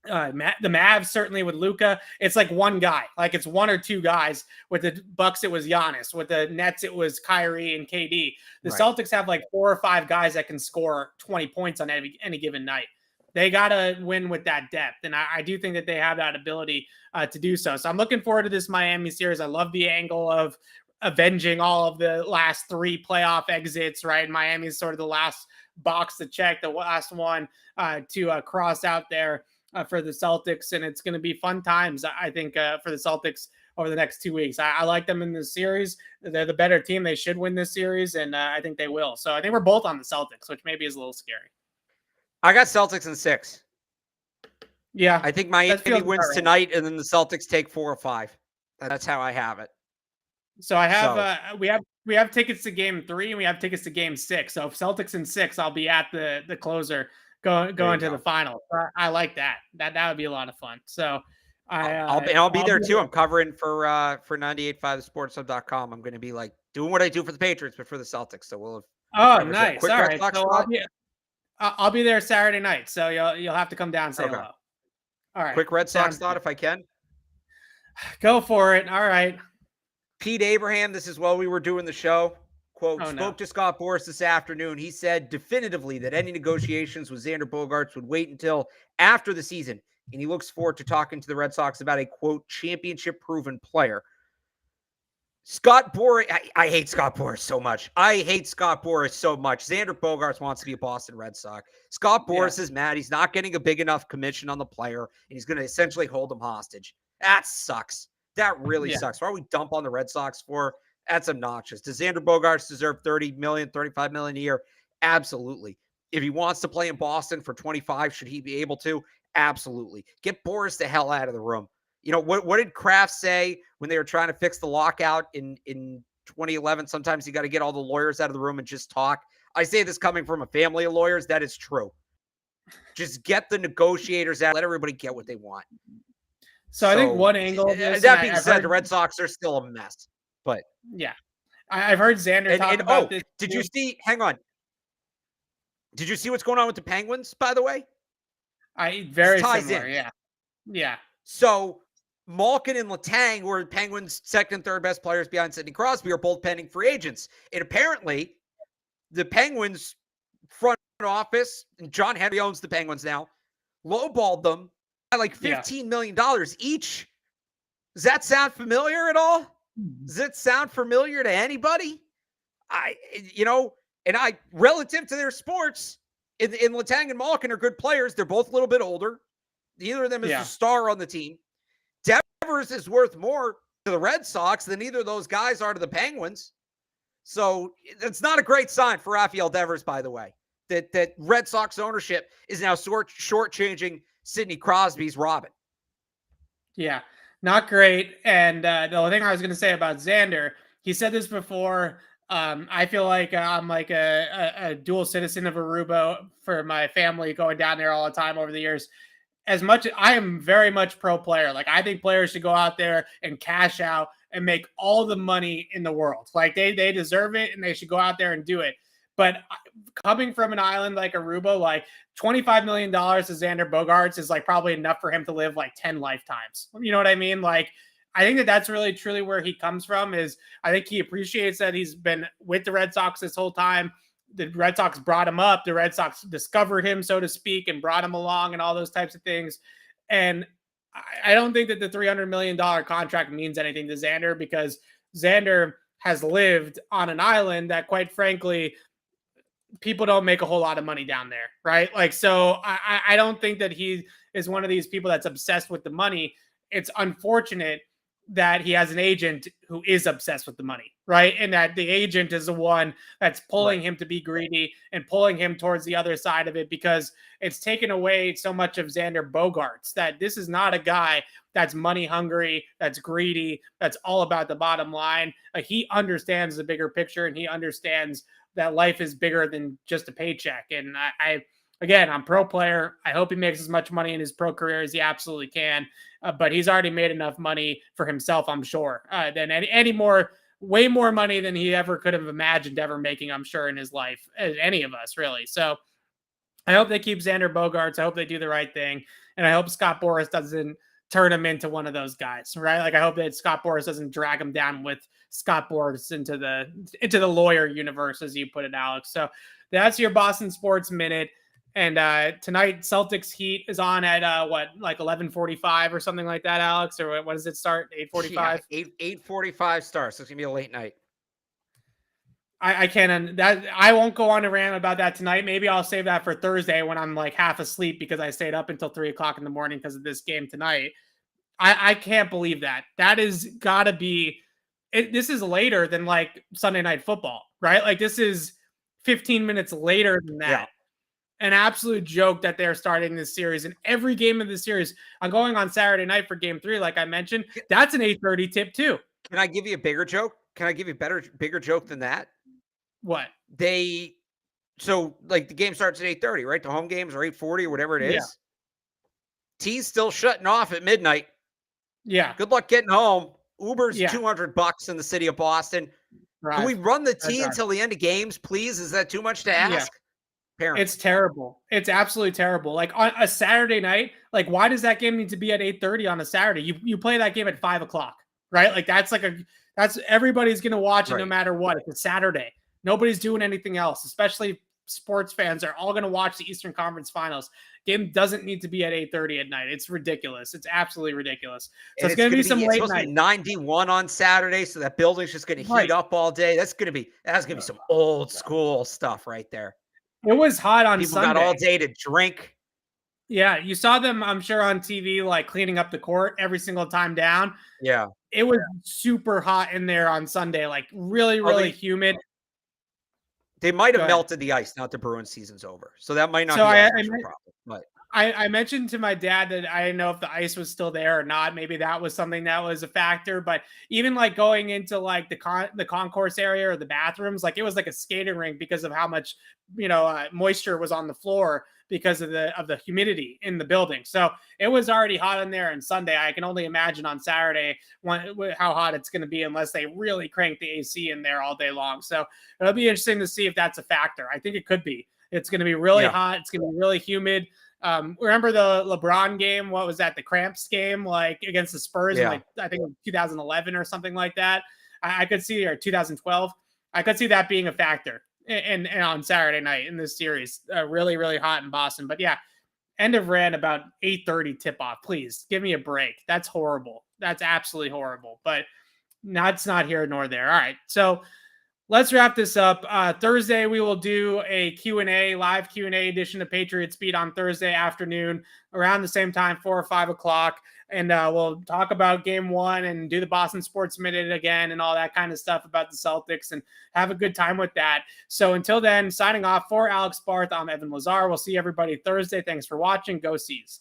A: the Mavs certainly with Luka, it's like one guy, like it's one or two guys. With the Bucks, it was Giannis. With the Nets, it was Kyrie and KD. The Celtics have like 4 or 5 guys that can score 20 points on any given night. They got to win with that depth, and I do think that they have that ability to do so. So I'm looking forward to this Miami series. I love the angle of avenging all of the last 3 playoff exits, right? Miami is sort of the last box to check, the last one to cross out there for the Celtics, and it's going to be fun times, I think, for the Celtics over the next 2 weeks. I like them in this series. They're the better team. They should win this series, and I think they will. So I think we're both on the Celtics, which maybe is a little scary.
B: I got Celtics in 6.
A: Yeah.
B: I think Miami wins tonight, and then the Celtics take 4 or 5. That's how I have it.
A: So I have we have tickets to game 3 and we have tickets to game 6. So if Celtics in 6, I'll be at the closer going to the final. I like that. That would be a lot of fun. So
B: I'll be there too. I'm covering for 98.5thesportshub.com. I'm going to be like doing what I do for the Patriots, but for the Celtics. So we'll have
A: nice.
B: Quick
A: all
B: Red
A: right.
B: Sox
A: So I'll be there Saturday night. So you'll have to come down and say hello. All right.
B: Quick Red Sox thought if I can.
A: Go for it. All right.
B: Pete Abraham, this is while we were doing the show. Quote, spoke to Scott Boras this afternoon. He said definitively that any negotiations with Xander Bogaerts would wait until after the season, and he looks forward to talking to the Red Sox about a, quote, championship-proven player. Scott Boras, I hate Scott Boras so much. Xander Bogaerts wants to be a Boston Red Sox. Scott Boras is mad. He's not getting a big enough commission on the player, and he's going to essentially hold him hostage. That sucks. That really sucks. Why are we dump on the Red Sox for? That's obnoxious. Does Xander Bogaerts deserve $30 million, $35 million a year? Absolutely. If he wants to play in Boston for 25, should he be able to? Absolutely. Get Boras the hell out of the room. What did Kraft say when they were trying to fix the lockout in 2011? Sometimes you got to get all the lawyers out of the room and just talk. I say this coming from a family of lawyers. That is true. Just get the negotiators out. Let everybody get what they want.
A: So I think one angle of this,
B: that being said, the Red Sox are still a mess. But
A: yeah, I've heard Xander talk about this.
B: Did you see? Hang on. Did you see what's going on with the Penguins? By the way,
A: very similar. Yeah.
B: So Malkin and Letang were Penguins' second and third best players behind Sidney Crosby, are both pending free agents. And apparently, the Penguins front office, and John Henry owns the Penguins now, lowballed them by like $15 million each. Does that sound familiar at all? Does it sound familiar to anybody? Relative to their sports, in Letang and Malkin are good players. They're both a little bit older. Neither of them is a star on the team. Devers is worth more to the Red Sox than either of those guys are to the Penguins. So it's not a great sign for Rafael Devers, by the way, that Red Sox ownership is now shortchanging Sidney Crosby's Robin. Yeah.
A: Not great. And the only thing I was going to say about Xander, he said this before. I feel like I'm like a dual citizen of Aruba for my family, going down there all the time over the years. As much as I am very much pro player, like I think players should go out there and cash out and make all the money in the world. Like they deserve it and they should go out there and do it. But coming from an island like Aruba, like $25 million to Xander Bogaerts is like probably enough for him to live like 10 lifetimes. You know what I mean? Like I think that that's really truly where he comes from. Is I think he appreciates that he's been with the Red Sox this whole time. The Red Sox brought him up. The Red Sox discovered him, so to speak, and brought him along and all those types of things. And I don't think that the $300 million contract means anything to Xander, because Xander has lived on an island that, quite frankly, people don't make a whole lot of money down there, right? Like, so I don't think that he is one of these people that's obsessed with the money. It's unfortunate that he has an agent who is obsessed with the money, right? And that the agent is the one that's pulling him to be greedy and pulling him towards the other side of it, because it's taken away so much of Xander Bogaerts. That this is not a guy that's money hungry, that's greedy, that's all about the bottom line. He understands the bigger picture, and he understands that life is bigger than just a paycheck. And again, I'm pro player. I hope he makes as much money in his pro career as he absolutely can. But he's already made enough money for himself, I'm sure, than way more money than he ever could have imagined ever making, I'm sure, in his life, as any of us, really. So I hope they keep Xander Bogaerts. I hope they do the right thing. And I hope Scott Boras doesn't turn him into one of those guys, right? Like, I hope that Scott Boras doesn't drag him down with Scott Boras into the lawyer universe, as you put it, Alex. So that's your Boston Sports Minute. And tonight, Celtics Heat is on at like 11:45 or something like that, Alex? Or what does it start? 8:45?
B: Yeah, 8:45 starts. So it's gonna be a late night.
A: I can't. I won't go on a rant about that tonight. Maybe I'll save that for Thursday when I'm like half asleep because I stayed up until 3:00 in the morning because of this game tonight. I can't believe that. That is gotta be. This is later than like Sunday Night Football, right? Like, this is 15 minutes later than that.
B: Yeah.
A: An absolute joke that they're starting this series. And every game of the series, I'm going on Saturday night for game 3, like I mentioned. That's an 8:30 tip too.
B: Can I give you a bigger joke? Can I give you a bigger joke than that?
A: What?
B: So like the game starts at 8:30, right? The home games are 8:40 or whatever it is.
A: Yeah.
B: T's still shutting off at midnight.
A: Yeah.
B: Good luck getting home. Uber's $200 in the city of Boston.
A: Right.
B: Can we run the T until the end of games, please? Is that too much to ask?
A: Yeah.
B: Apparently.
A: It's terrible. It's absolutely terrible. Like, on a Saturday night, like, why does that game need to be at 8:30 on a Saturday? You play that game at 5:00, right? Like, that's everybody's gonna watch it no matter what. It's a Saturday. Nobody's doing anything else, especially sports fans are all gonna watch the Eastern Conference Finals. Game doesn't need to be at 8:30 at night. It's ridiculous. It's absolutely ridiculous. So it's gonna be some late night.
B: 91 on Saturday, so that building's just gonna heat up all day. That's gonna be some old school stuff right there.
A: It was hot on
B: People
A: Sunday.
B: got all day to drink.
A: Yeah, you saw them, I'm sure, on TV, like cleaning up the court every single time down.
B: Yeah.
A: It was super hot in there on Sunday, like really, really humid.
B: They might have melted the ice now that the Bruins season's over. So that might not be a problem. But
A: I mentioned to my dad that I didn't know if the ice was still there or not. Maybe that was something that was a factor. But even like going into like the concourse area or the bathrooms, like it was like a skating rink because of how much moisture was on the floor because of the humidity in the building. So it was already hot in there on Sunday. I can only imagine on Saturday how hot it's going to be unless they really crank the AC in there all day long. So it'll be interesting to see if that's a factor. I think it could be. It's going to be really hot. It's going to be really humid. Remember the LeBron game? What was that? The Cramps game, like against the Spurs, in like I think 2011 or something like that. I could see, or 2012. I could see that being a factor. And on Saturday night in this series, really, really hot in Boston. But yeah, end of rant about 8:30 tip off. Please give me a break. That's horrible. That's absolutely horrible. But that's not here nor there. All right, so let's wrap this up. Thursday, we will do a Q&A, live Q&A edition of Patriots Beat on Thursday afternoon around the same time, 4 or 5 o'clock. And we'll talk about game 1 and do the Boston Sports Minute again and all that kind of stuff about the Celtics and have a good time with that. So until then, signing off for Alex Barth, I'm Evan Lazar. We'll see everybody Thursday. Thanks for watching. Go Seas.